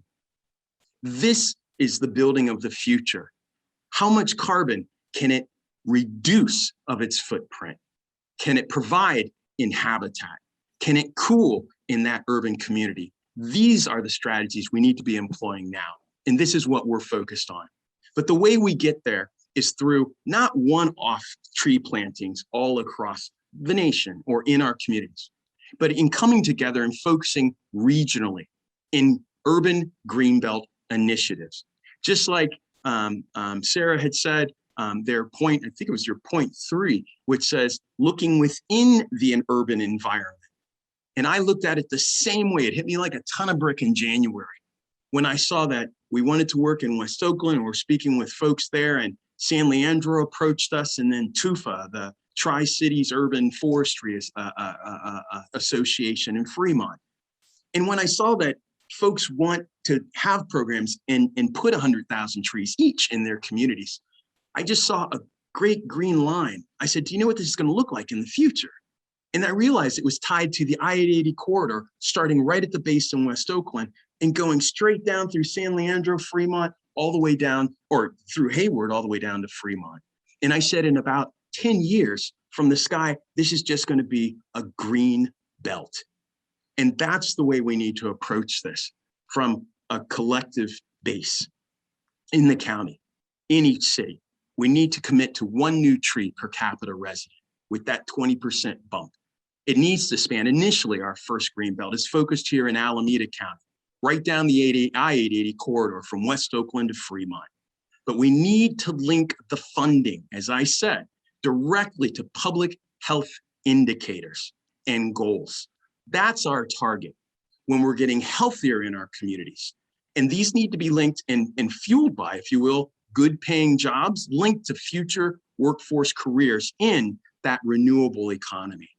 This is the building of the future. How much carbon can it reduce of its footprint? Can it provide in habitat? Can it cool in that urban community? These are the strategies we need to be employing now. And this is what we're focused on. But the way we get there is through not one-off tree plantings all across the nation or in our communities, but in coming together and focusing regionally in urban Greenbelt initiatives. Just like Sarah had said, their point, I think it was your point 3, which says looking within the urban environment. And I looked at it the same way. It hit me like a ton of brick in January when I saw that we wanted to work in West Oakland and we're speaking with folks there, and San Leandro approached us, and then TUFA, the Tri-Cities Urban Forestry Association in Fremont. And when I saw that folks want to have programs and put 100,000 trees each in their communities, I just saw a great green line. I said, do you know what this is going to look like in the future? And I realized it was tied to the I-880 corridor, starting right at the base in West Oakland and going straight down through San Leandro, Fremont, all the way down, or through Hayward, all the way down to Fremont. And I said, in about 10 years from the sky, this is just going to be a green belt. And that's the way we need to approach this, from a collective base in the county, in each city. We need to commit to 1 new tree per capita resident with that 20% bump. It needs to span. Initially, our first green belt is focused here in Alameda County, right down the I-880 corridor from West Oakland to Fremont. But we need to link the funding, as I said, directly to public health indicators and goals. That's our target when we're getting healthier in our communities. And these need to be linked and fueled by, if you will, good paying jobs linked to future workforce careers in that renewable economy.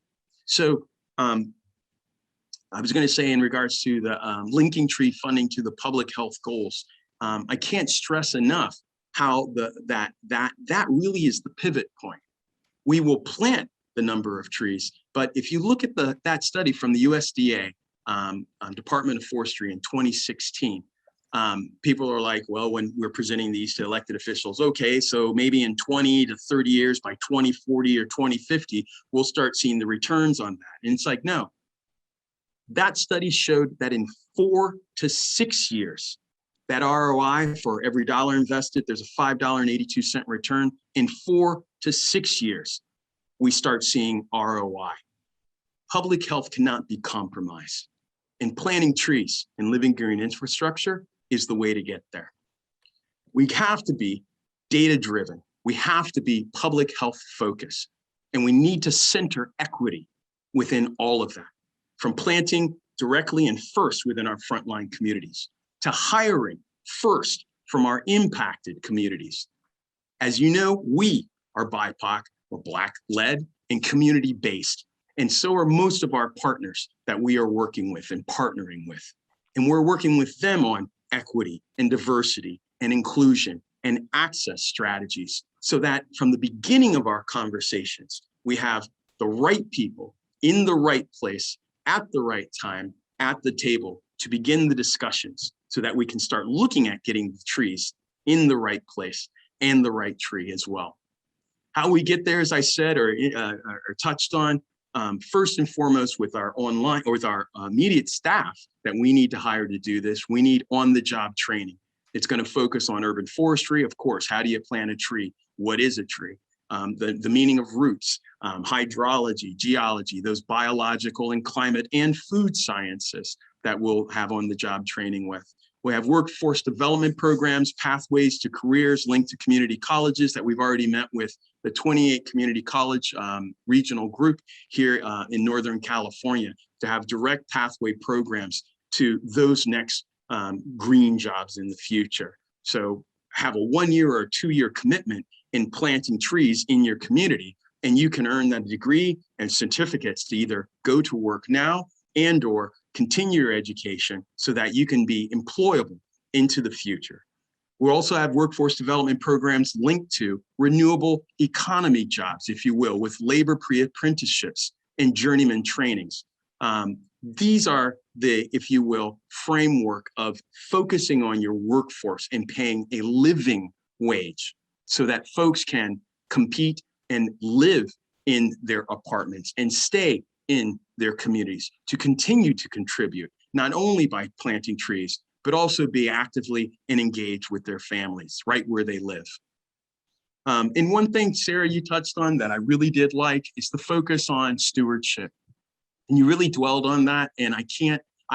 So I was going to say, in regards to the linking tree funding to the public health goals, I can't stress enough how that really is the pivot point. We will plant the number of trees, but if you look at that study from the USDA, Department of Forestry in 2016, people are like, well, when we're presenting these to elected officials, okay, so maybe in 20 to 30 years, by 2040 or 2050, we'll start seeing the returns on that. And it's like, no, that study showed that in 4 to 6 years, that ROI for every dollar invested, there's a $5.82 return. In 4 to 6 years, we start seeing ROI. Public health cannot be compromised. And planting trees and living green infrastructure is the way to get there. We have to be data-driven. We have to be public health focused. And we need to center equity within all of that, from planting directly and first within our frontline communities, to hiring first from our impacted communities. As you know, we are BIPOC, or Black-led, and community-based. And so are most of our partners that we are working with and partnering with. And we're working with them on equity and diversity and inclusion and access strategies, so that from the beginning of our conversations, we have the right people in the right place at the right time at the table to begin the discussions, so that we can start looking at getting the trees in the right place and the right tree as well. How we get there, as I said, or touched on, first and foremost with our online, or with our immediate staff that we need to hire to do this, we need on-the-job training. It's going to focus on urban forestry, of course. How do you plant a tree? What is a tree? The meaning of roots, hydrology, geology, those biological and climate and food sciences that we'll have on-the-job training with. We have workforce development programs, pathways to careers linked to community colleges that we've already met with the 28 community college regional group here in Northern California, to have direct pathway programs to those next green jobs in the future. So have a 1-year or a 2-year commitment in planting trees in your community, and you can earn that degree and certificates to either go to work now and or continue your education so that you can be employable into the future. We also have workforce development programs linked to renewable economy jobs, if you will, with labor pre-apprenticeships and journeyman trainings. These are the, if you will, framework of focusing on your workforce and paying a living wage so that folks can compete and live in their apartments and stay in their communities to continue to contribute, not only by planting trees, but also be actively and engaged with their families right where they live. And one thing, Sarah, you touched on that I really did like is the focus on stewardship. And you really dwelled on that. And I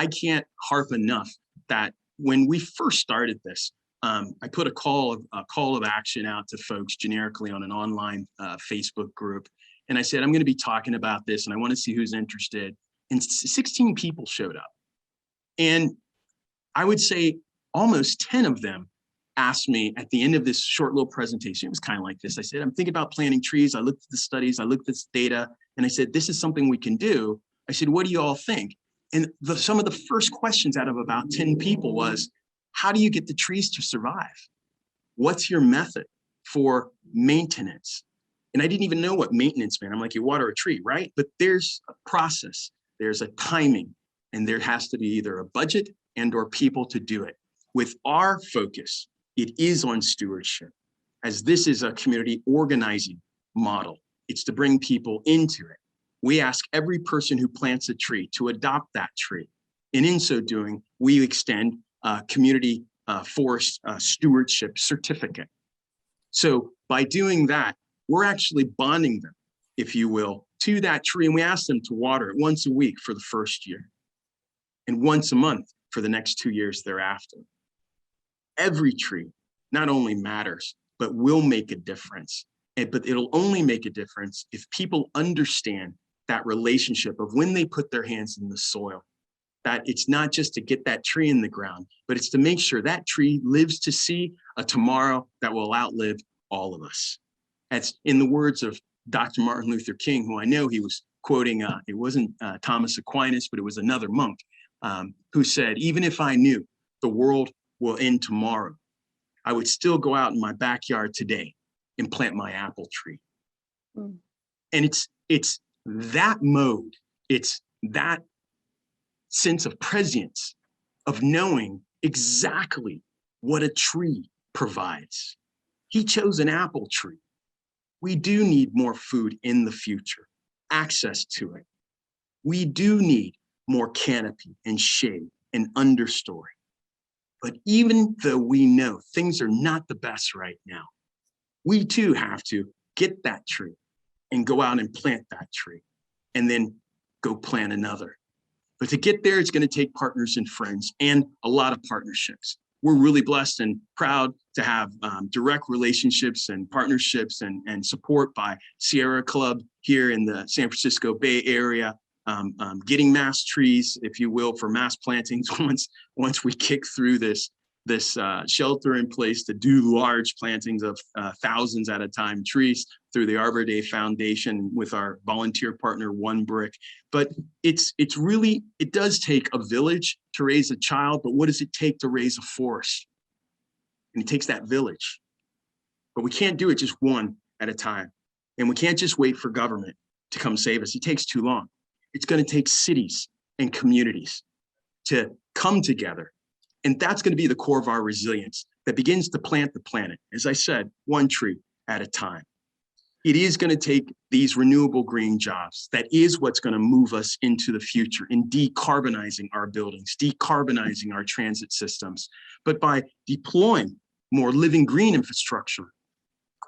can't harp enough that when we first started this, I put a call of action out to folks generically on an online Facebook group. And I said, I'm going to be talking about this and I want to see who's interested. And 16 people showed up. And I would say almost 10 of them asked me at the end of this short little presentation, it was kind of like this. I said, I'm thinking about planting trees. I looked at the studies, I looked at this data, and I said, this is something we can do. I said, what do you all think? And some of the first questions out of about 10 people was, how do you get the trees to survive? What's your method for maintenance? And I didn't even know what maintenance meant. I'm like, you water a tree, right? But there's a process, there's a timing, and there has to be either a budget and or people to do it. With our focus, it is on stewardship. as this is a community organizing model. It's to bring people into it. We ask every person who plants a tree to adopt that tree. And in so doing, we extend a community forest stewardship certificate. So by doing that, we're actually bonding them, if you will, to that tree. And we ask them to water it once a week for the first year and once a month for the next 2 years thereafter. Every tree not only matters, but will make a difference. But it'll only make a difference if people understand that relationship of when they put their hands in the soil, that it's not just to get that tree in the ground, but it's to make sure that tree lives to see a tomorrow that will outlive all of us. That's in the words of Dr. Martin Luther King, who I know he was quoting, it wasn't Thomas Aquinas, but it was another monk who said, even if I knew the world will end tomorrow, I would still go out in my backyard today and plant my apple tree. Mm. And it's that mode, it's that sense of prescience, of knowing exactly what a tree provides. He chose an apple tree. We do need more food in the future, access to it. We do need more canopy and shade and understory. But even though we know things are not the best right now, we too have to get that tree and go out and plant that tree and then go plant another. But to get there, it's going to take partners and friends and a lot of partnerships. We're really blessed and proud to have direct relationships and partnerships and support by Sierra Club here in the San Francisco Bay Area, getting mass trees, if you will, for mass plantings once we kick through this shelter in place to do large plantings of thousands at a time trees through the Arbor Day Foundation with our volunteer partner, One Brick. But it does take a village to raise a child, but what does it take to raise a forest? And it takes that village. But we can't do it just one at a time. And we can't just wait for government to come save us. It takes too long. It's going to take cities and communities to come together. And that's going to be the core of our resilience that begins to plant the planet. As I said, one tree at a time. It is going to take these renewable green jobs. That is what's going to move us into the future in decarbonizing our buildings, decarbonizing our transit systems. But by deploying more living green infrastructure,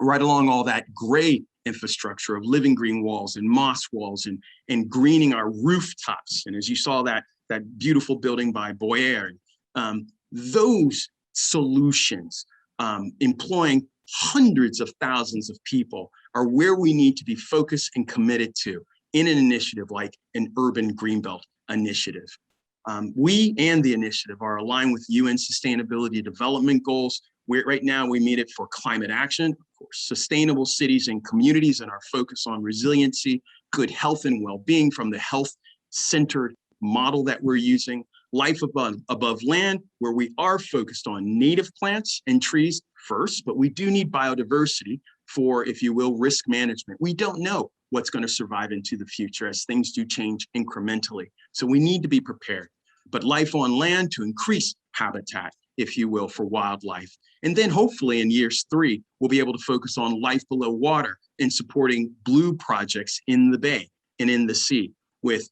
right along all that gray infrastructure of living green walls and moss walls and greening our rooftops. And as you saw that beautiful building by Boyer, those solutions, employing hundreds of thousands of people, are where we need to be focused and committed to in an initiative like an urban Greenbelt initiative. We and the initiative are aligned with UN Sustainability Development Goals. Right now we meet it for climate action, of course, sustainable cities and communities, and our focus on resiliency, good health and well-being from the health-centered model that we're using. Life above land, where we are focused on native plants and trees first, but we do need biodiversity for, if you will, risk management. We don't know what's going to survive into the future as things do change incrementally. So we need to be prepared. But life on land to increase habitat, if you will, for wildlife. And then hopefully in years 3, we'll be able to focus on life below water and supporting blue projects in the bay and in the sea with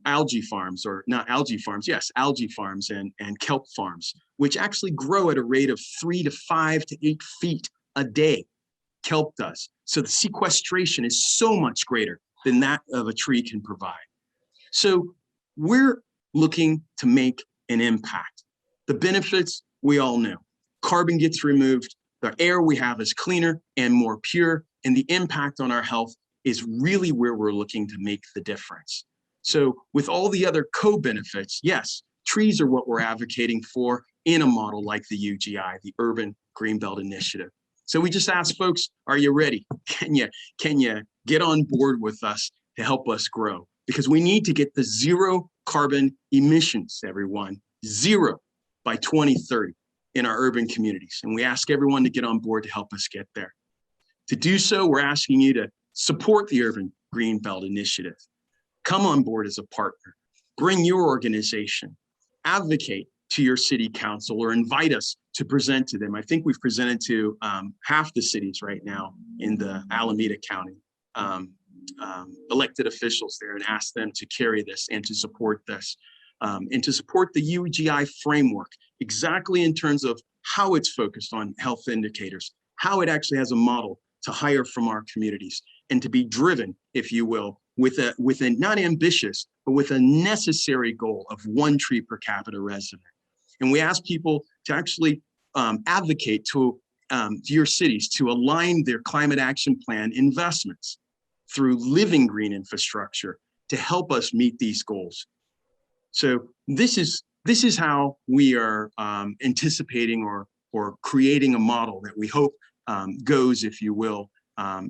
algae farms, or not algae farms, yes, algae farms and kelp farms, which actually grow at a rate of 3 to 5 to 8 feet a day. Kelp does. So the sequestration is so much greater than that of a tree can provide. So we're looking to make an impact. The benefits we all know. Carbon gets removed, the air we have is cleaner and more pure, and the impact on our health is really where we're looking to make the difference. So with all the other co-benefits, yes, trees are what we're advocating for in a model like the UGI, the Urban Greenbelt Initiative. So we just ask folks, are you ready? Can you get on board with us to help us grow? Because we need to get the zero carbon emissions, everyone, zero by 2030 in our urban communities. And we ask everyone to get on board to help us get there. To do so, we're asking you to support the Urban Greenbelt Initiative. Come on board as a partner, bring your organization, advocate to your city council or invite us to present to them. I think we've presented to half the cities right now in the Alameda County, elected officials there, and asked them to carry this and to support this and to support the UGI framework exactly in terms of how it's focused on health indicators, how it actually has a model to hire from our communities and to be driven, if you will, with a not ambitious, but with a necessary goal of 1 tree per capita resident. And we ask people to actually advocate to your cities to align their climate action plan investments through living green infrastructure to help us meet these goals. So this is how we are anticipating or creating a model that we hope goes, if you will,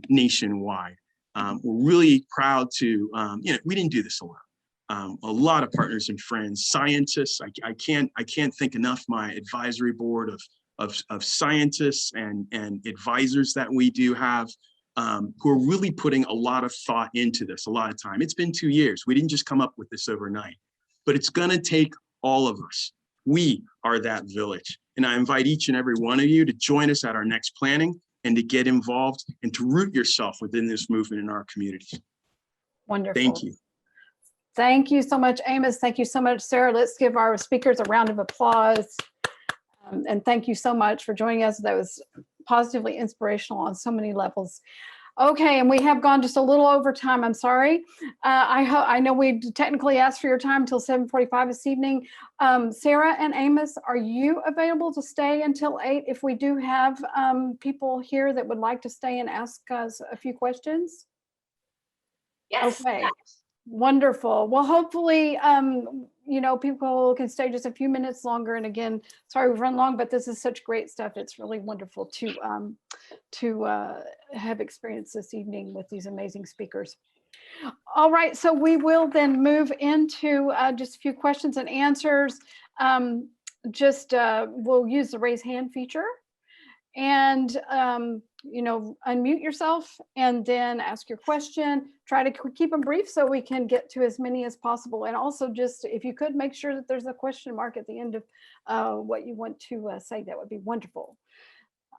nationwide. We're really proud to, we didn't do this alone. A lot of partners and friends, scientists. I can't think enough. My advisory board of scientists and advisors that we do have, who are really putting a lot of thought into this. A lot of time. It's been 2 years. We didn't just come up with this overnight, but it's going to take all of us. We are that village, and I invite each and every one of you to join us at our next planning and to get involved and to root yourself within this movement in our communities. Wonderful. Thank you. Thank you so much, Amos. Thank you so much, Sarah. Let's give our speakers a round of applause. And thank you so much for joining us. That was positively inspirational on so many levels. Okay, and we have gone just a little over time. I'm sorry. I know we technically asked for your time until 7:45 this evening. Sarah and Amos, are you available to stay until 8 if we do have people here that would like to stay and ask us a few questions? Yes. Okay. Wonderful. Well, hopefully, people can stay just a few minutes longer. And again, sorry we've run long, but this is such great stuff. It's really wonderful to have experienced this evening with these amazing speakers. All right, so we will then move into just a few questions and answers. We'll use the raise hand feature and unmute yourself and then ask your question. Try to keep them brief so we can get to as many as possible. And also just, if you could, make sure that there's a question mark at the end of what you want to say, that would be wonderful.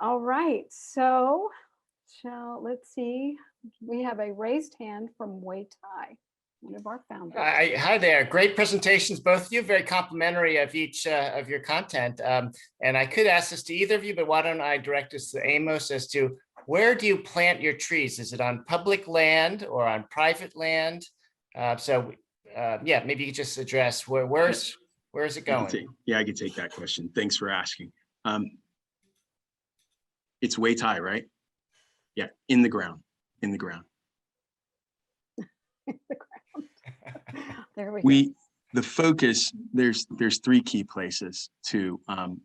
All right, so let's see. We have a raised hand from Wei Tai, one of our founders. Hi there. Great presentations, both of you. Very complimentary of each of your content. And I could ask this to either of you, but why don't I direct this to Amos as to where do you plant your trees? Is it on public land or on private land? Yeah, maybe you could just address where is it going? I could take that question. Thanks for asking. It's Wei Tai, right? Yeah, in the ground. There we go. The focus, there's 3 key places to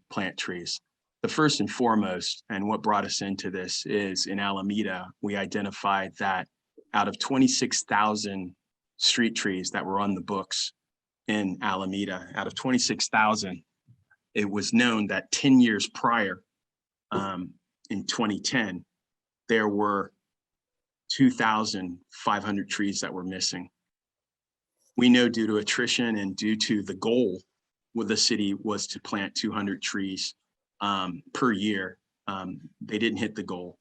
plant trees. The first and foremost, and what brought us into this, is in Alameda, we identified that out of 26,000 street trees that were on the books in Alameda, out of 26,000, it was known that 10 years prior, in 2010, there were 2,500 trees that were missing. We know due to attrition and due to the goal with the city was to plant 200 trees per year. They didn't hit the goal.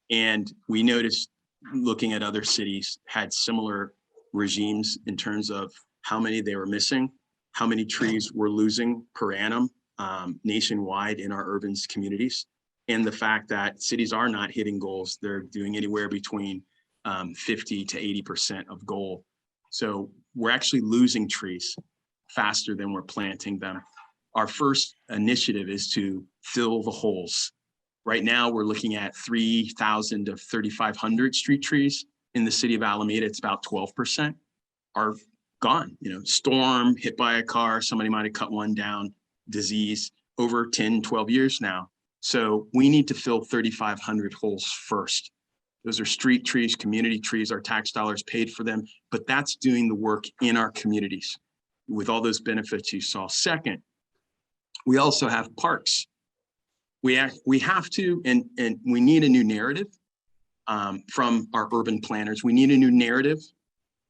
And we noticed, looking at other cities, had similar regimes in terms of how many they were missing, how many trees we're losing per annum nationwide in our urban communities, and the fact that cities are not hitting goals. They're doing anywhere between 50 to 80% of goal. So we're actually losing trees faster than we're planting them. Our first initiative is to fill the holes. Right now, we're looking at 3,000 to 3,500 street trees. In the city of Alameda, it's about 12% are gone. Storm, hit by a car, somebody might have cut one down, disease, over 10, 12 years now. So we need to fill 3,500 holes first. Those are street trees, community trees, our tax dollars paid for them, but that's doing the work in our communities with all those benefits you saw. Second, we also have parks. We have to, and we need a new narrative from our urban planners. We need a new narrative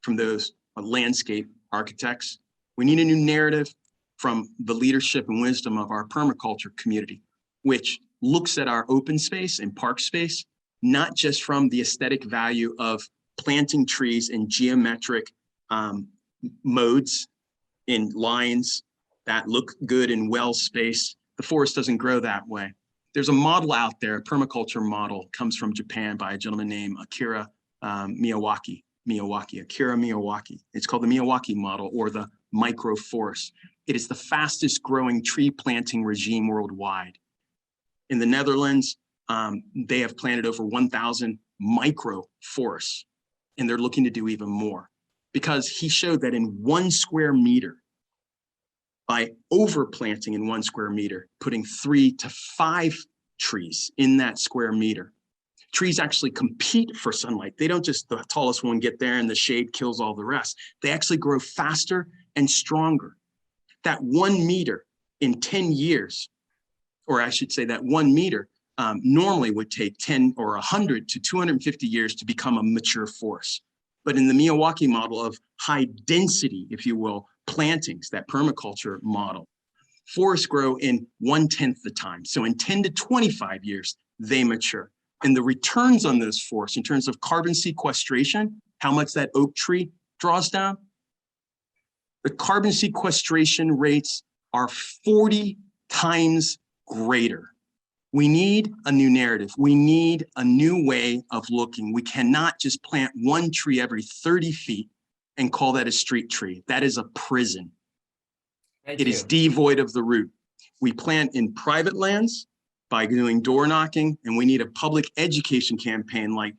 from those landscape architects We need a new narrative from the leadership and wisdom of our permaculture community, which looks at our open space and park space, not just from the aesthetic value of planting trees in geometric modes, in lines that look good in well space. The forest doesn't grow that way. There's a model out there, a permaculture model, comes from Japan by a gentleman named Akira Miyawaki. Akira Miyawaki. It's called the Miyawaki model, or the microforest. It is the fastest growing tree planting regime worldwide. In the Netherlands, they have planted over 1,000 microforests, and they're looking to do even more, because he showed that in 1 square meter, by overplanting in 1 square meter, putting 3 to 5 trees in that square meter, trees actually compete for sunlight. They don't just the tallest one get there and the shade kills all the rest. They actually grow faster and stronger. That 1 meter in 10 years, or I should say that 1 meter normally would take 10 or 100 to 250 years to become a mature forest. But in the Miyawaki model of high density, if you will, plantings, that permaculture model, forests grow in 1/10 the time. So in 10 to 25 years, they mature. And the returns on those forests in terms of carbon sequestration, how much that oak tree draws down, the carbon sequestration rates are 40 times greater. We need a new narrative. We need a new way of looking. We cannot just plant 1 tree every 30 feet and call that a street tree. That is a prison. Thank It you. is devoid of the root. We plant in private lands by doing door knocking, and we need a public education campaign like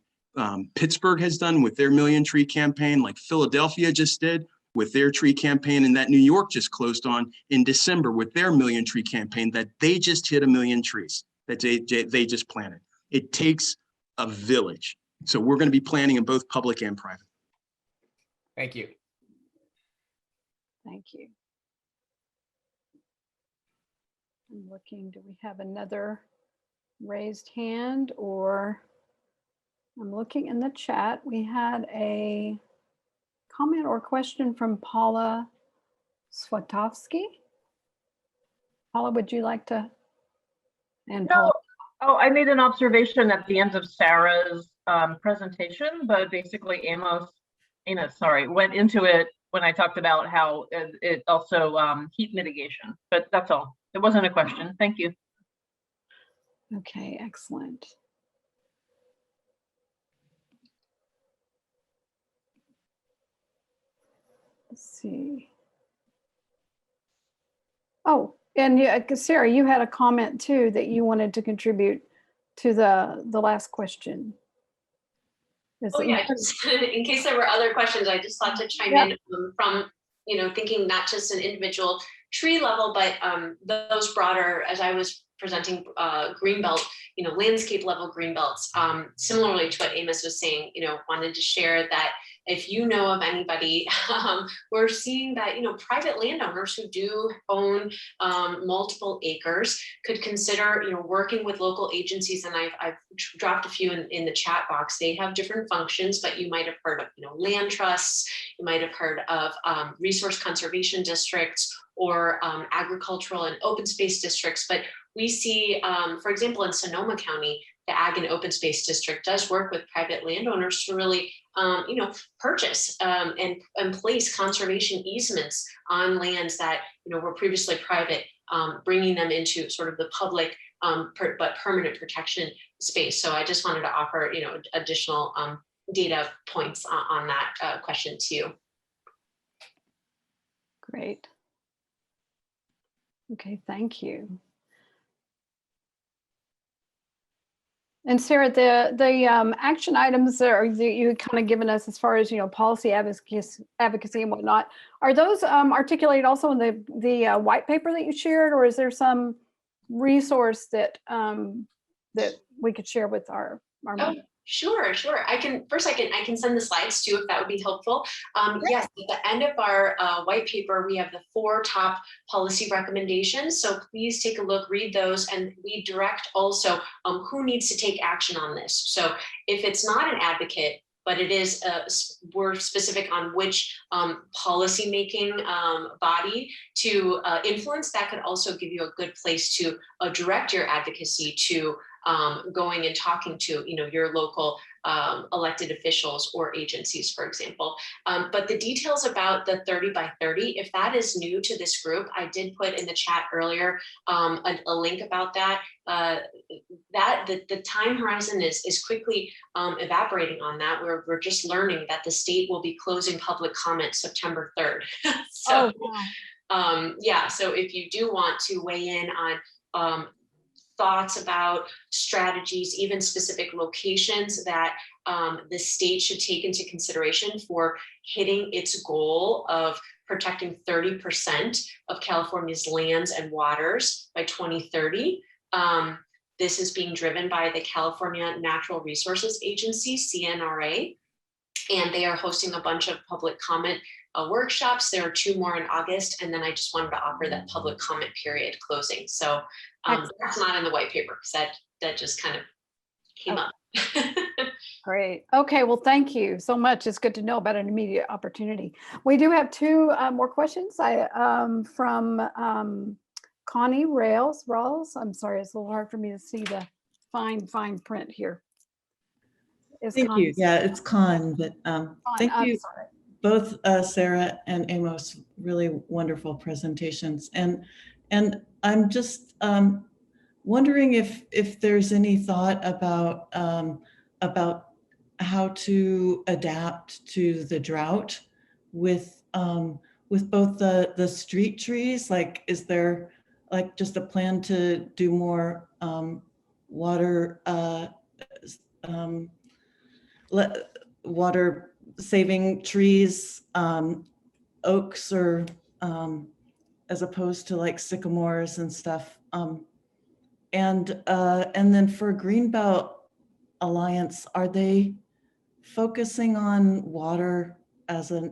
Pittsburgh has done with their Million Tree campaign, like Philadelphia just did with their tree campaign, and that New York just closed on in December with their Million Tree campaign, that they just hit 1 million trees that they just planted. It takes a village. So we're going to be planting in both public and private. Thank you. Thank you. I'm looking, do we have another raised hand? Or I'm looking in the chat. We had a comment or question from Paula Swatowski. Paula, would you like to? And No. Paula, Oh, I made an observation at the end of Sarah's presentation, but basically Amos, went into it when I talked about how it also heat mitigation, but that's all. It wasn't a question. Thank you. okay, excellent. Let's see. Oh, and yeah, Sarah, you had a comment too that you wanted to contribute to the last question. Oh yeah, just in case there were other questions, I just thought to chime in from, thinking not just an individual tree level, but those broader, as I was presenting Greenbelt, landscape level Greenbelts, similarly to what Amos was saying, wanted to share that if you know of anybody, we're seeing that, private landowners who do own multiple acres could consider, working with local agencies. And I've dropped a few in the chat box. They have different functions, but you might have heard of, land trusts. You might have heard of resource conservation districts or agricultural and open space districts. But we see, for example, in Sonoma County, the Ag and Open Space District does work with private landowners to really, purchase and place conservation easements on lands that, were previously private, bringing them into sort of the public, but permanent protection space. So I just wanted to offer, additional data points on that question too. Great. Okay, thank you. And Sarah, the action items that you kind of given us as far as policy advocacy and whatnot, are those articulated also in the white paper that you shared, or is there some resource that that we could share with our members? Sure. I can send the slides too, if that would be helpful. Yes, at the end of our white paper, we have the 4 top policy recommendations. So please take a look, read those, and we direct also who needs to take action on this. So if it's not an advocate, but it is we're specific on which policy making body to influence. That could also give you a good place to direct your advocacy to going and talking to, you know, your local elected officials or agencies, for example. But the details about the 30 by 30, if that is new to this group, I did put in the chat earlier a link about that. The time horizon is quickly evaporating on that. We're just learning that the state will be closing public comment September 3rd. So, Oh, wow. yeah, so if you do want to weigh in on thoughts about strategies, even specific locations that the state should take into consideration for hitting its goal of protecting 30% of California's lands and waters by 2030. This is being driven by the California Natural Resources Agency, CNRA, and they are hosting a bunch of public comment workshops. There are 2 more in August, and then I just wanted to offer that public comment period closing. So that's not in the white paper, because that just kind of came up. Great. Okay. Well, thank you so much. It's good to know about an immediate opportunity. We do have 2 more questions. From Connie Rawls. I'm sorry, it's a little hard for me to see the fine print here. Thank you. Yeah, it's Con, but thank you both, Sarah and Amos. Really wonderful presentations, and I'm just wondering if there's any thought about how to adapt to the drought with both the street trees. Like, is there like just a plan to do more water water saving trees, oaks, or as opposed to like sycamores and stuff. And then for Greenbelt Alliance, are they focusing on water as a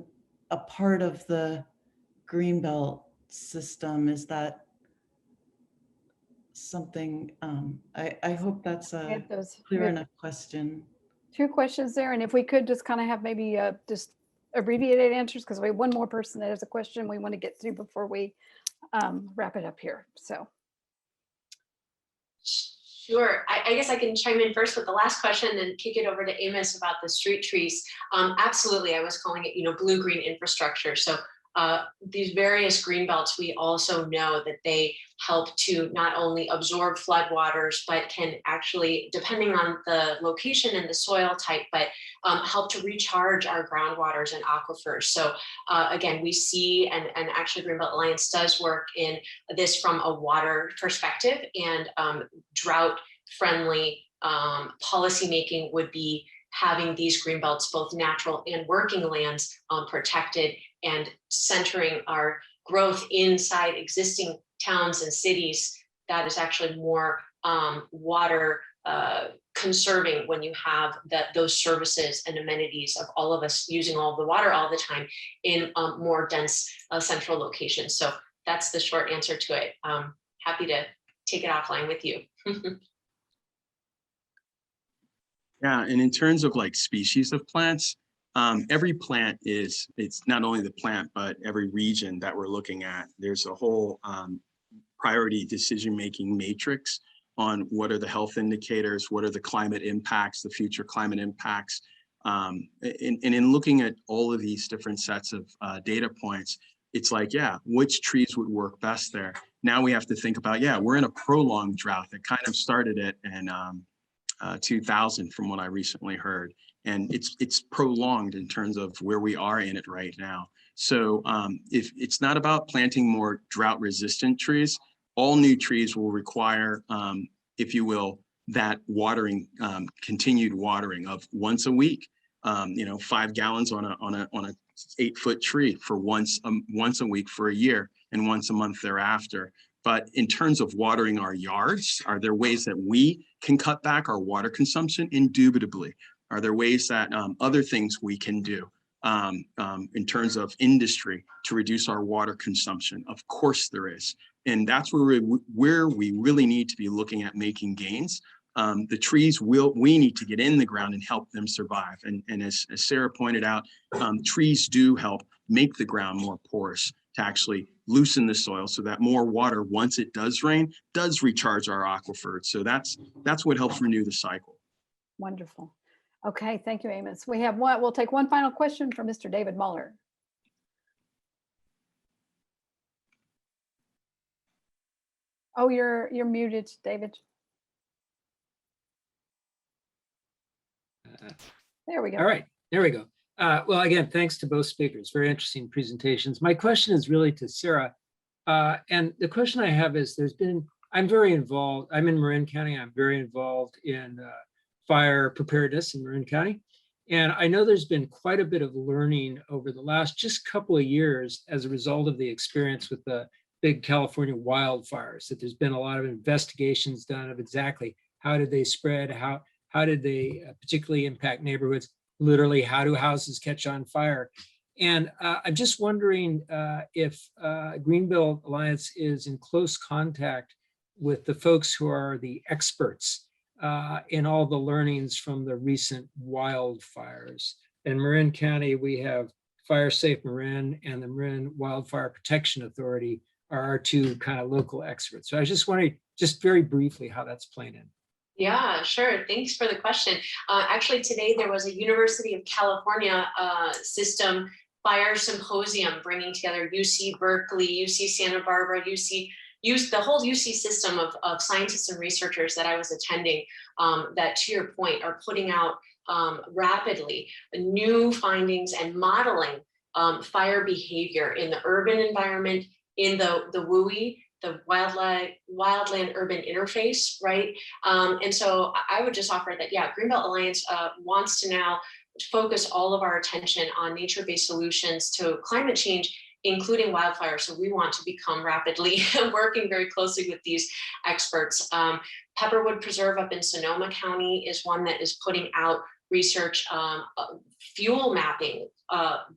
part of the Greenbelt system? Is that something, I hope that's a clear enough question. 2 questions there, and if we could just kind of have maybe just abbreviated answers, because we have 1 more person that has a question we want to get through before we wrap it up here. So. Sure, I guess I can chime in first with the last question and then kick it over to Amos about the street trees. Absolutely, I was calling it, you know, blue-green infrastructure. So these various green belts, we also know that they help to not only absorb floodwaters, but can actually, depending on the location and the soil type, but help to recharge our groundwaters and aquifers. So again, we see, and actually Greenbelt Alliance does work in this from a water perspective, and drought-friendly policymaking would be having these green belts, both natural and working lands, protected, and centering our growth inside existing towns and cities. That is actually more water conserving when you have those services and amenities of all of us using all the water all the time in more dense central locations. So that's the short answer to it. Happy to take it offline with you. Yeah, and in terms of like species of plants, every plant it's not only the plant, but every region that we're looking at. There's a whole priority decision-making matrix on what are the health indicators, what are the climate impacts, the future climate impacts. And in looking at all of these different sets of data points, it's like, yeah, which trees would work best there? Now we have to think about, yeah, we're in a prolonged drought that kind of started it in 2000 from what I recently heard. And it's prolonged in terms of where we are in it right now. So if it's not about planting more drought resistant trees, all new trees will require, if you will, that watering, continued watering of once a week, 5 gallons on a 8-foot tree for once a week for a year, and once a month thereafter. But in terms of watering our yards, are there ways that we can cut back our water consumption? Indubitably. Are there ways that other things we can do in terms of industry to reduce our water consumption? Of course there is. And that's where we really need to be looking at making gains. the trees we need to get in the ground and help them survive. And as Sarah pointed out, trees do help make the ground more porous to actually loosen the soil so that more water, once it does rain, does recharge our aquifer. So that's what helps renew the cycle. Wonderful. Okay, thank you, Amos. We'll take one final question from Mr. David Muller. Oh, you're muted, David. There we go. All right, there we go. Well, again, thanks to both speakers. Very interesting presentations. My question is really to Sarah. And the question I have is, I'm very involved. I'm in Marin County. I'm very involved in fire preparedness in Marin County. And I know there's been quite a bit of learning over the last just couple of years as a result of the experience with the big California wildfires, that there's been a lot of investigations done of exactly how did they spread, how did they particularly impact neighborhoods, literally how do houses catch on fire. And I'm just wondering if Greenbelt Alliance is in close contact with the folks who are the experts in all the learnings from the recent wildfires. In Marin County, we have Fire Safe Marin and the Marin Wildfire Protection Authority are our two kind of local experts. So I was just wondering, just very briefly, how that's playing in. Yeah, sure. Thanks for the question. Actually, today there was a University of California system fire symposium bringing together UC Berkeley, UC Santa Barbara, the whole UC system of scientists and researchers that I was attending that, to your point, are putting out rapidly new findings and modeling fire behavior in the urban environment, in the WUI, the wildland urban interface, right? And so I would just offer that, yeah, Greenbelt Alliance wants to now focus all of our attention on nature-based solutions to climate change, including wildfire. So we want to become rapidly working very closely with these experts. Pepperwood Preserve up in Sonoma County is one that is putting out research, fuel mapping,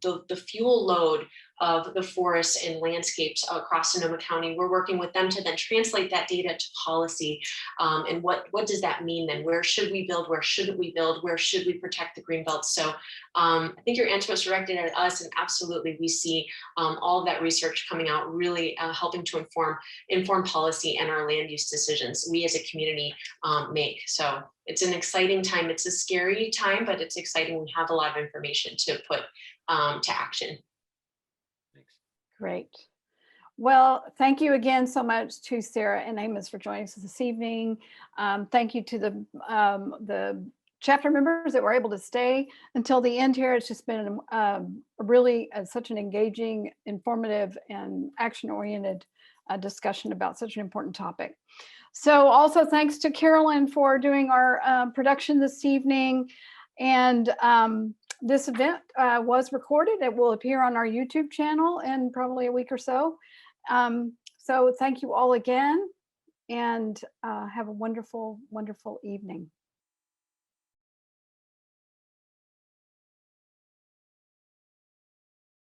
the fuel load of the forests and landscapes across Sonoma County. We're working with them to then translate that data to policy. And what does that mean then? Where should we build? Where shouldn't we build? Where should we protect the Greenbelt? So I think your answer was directed at us, and absolutely we see all of that research coming out really helping to inform policy and our land use decisions we as a community make. So it's an exciting time. It's a scary time, but it's exciting. We have a lot of information to put to action. Great. Well, thank you again so much to Sarah and Amos for joining us this evening. Thank you to the chapter members that were able to stay until the end here. It's just been really such an engaging, informative, and action-oriented discussion about such an important topic. So also thanks to Carolyn for doing our production this evening. And this event was recorded. It will appear on our YouTube channel in probably a week or so. So thank you all again, and have a wonderful, wonderful evening.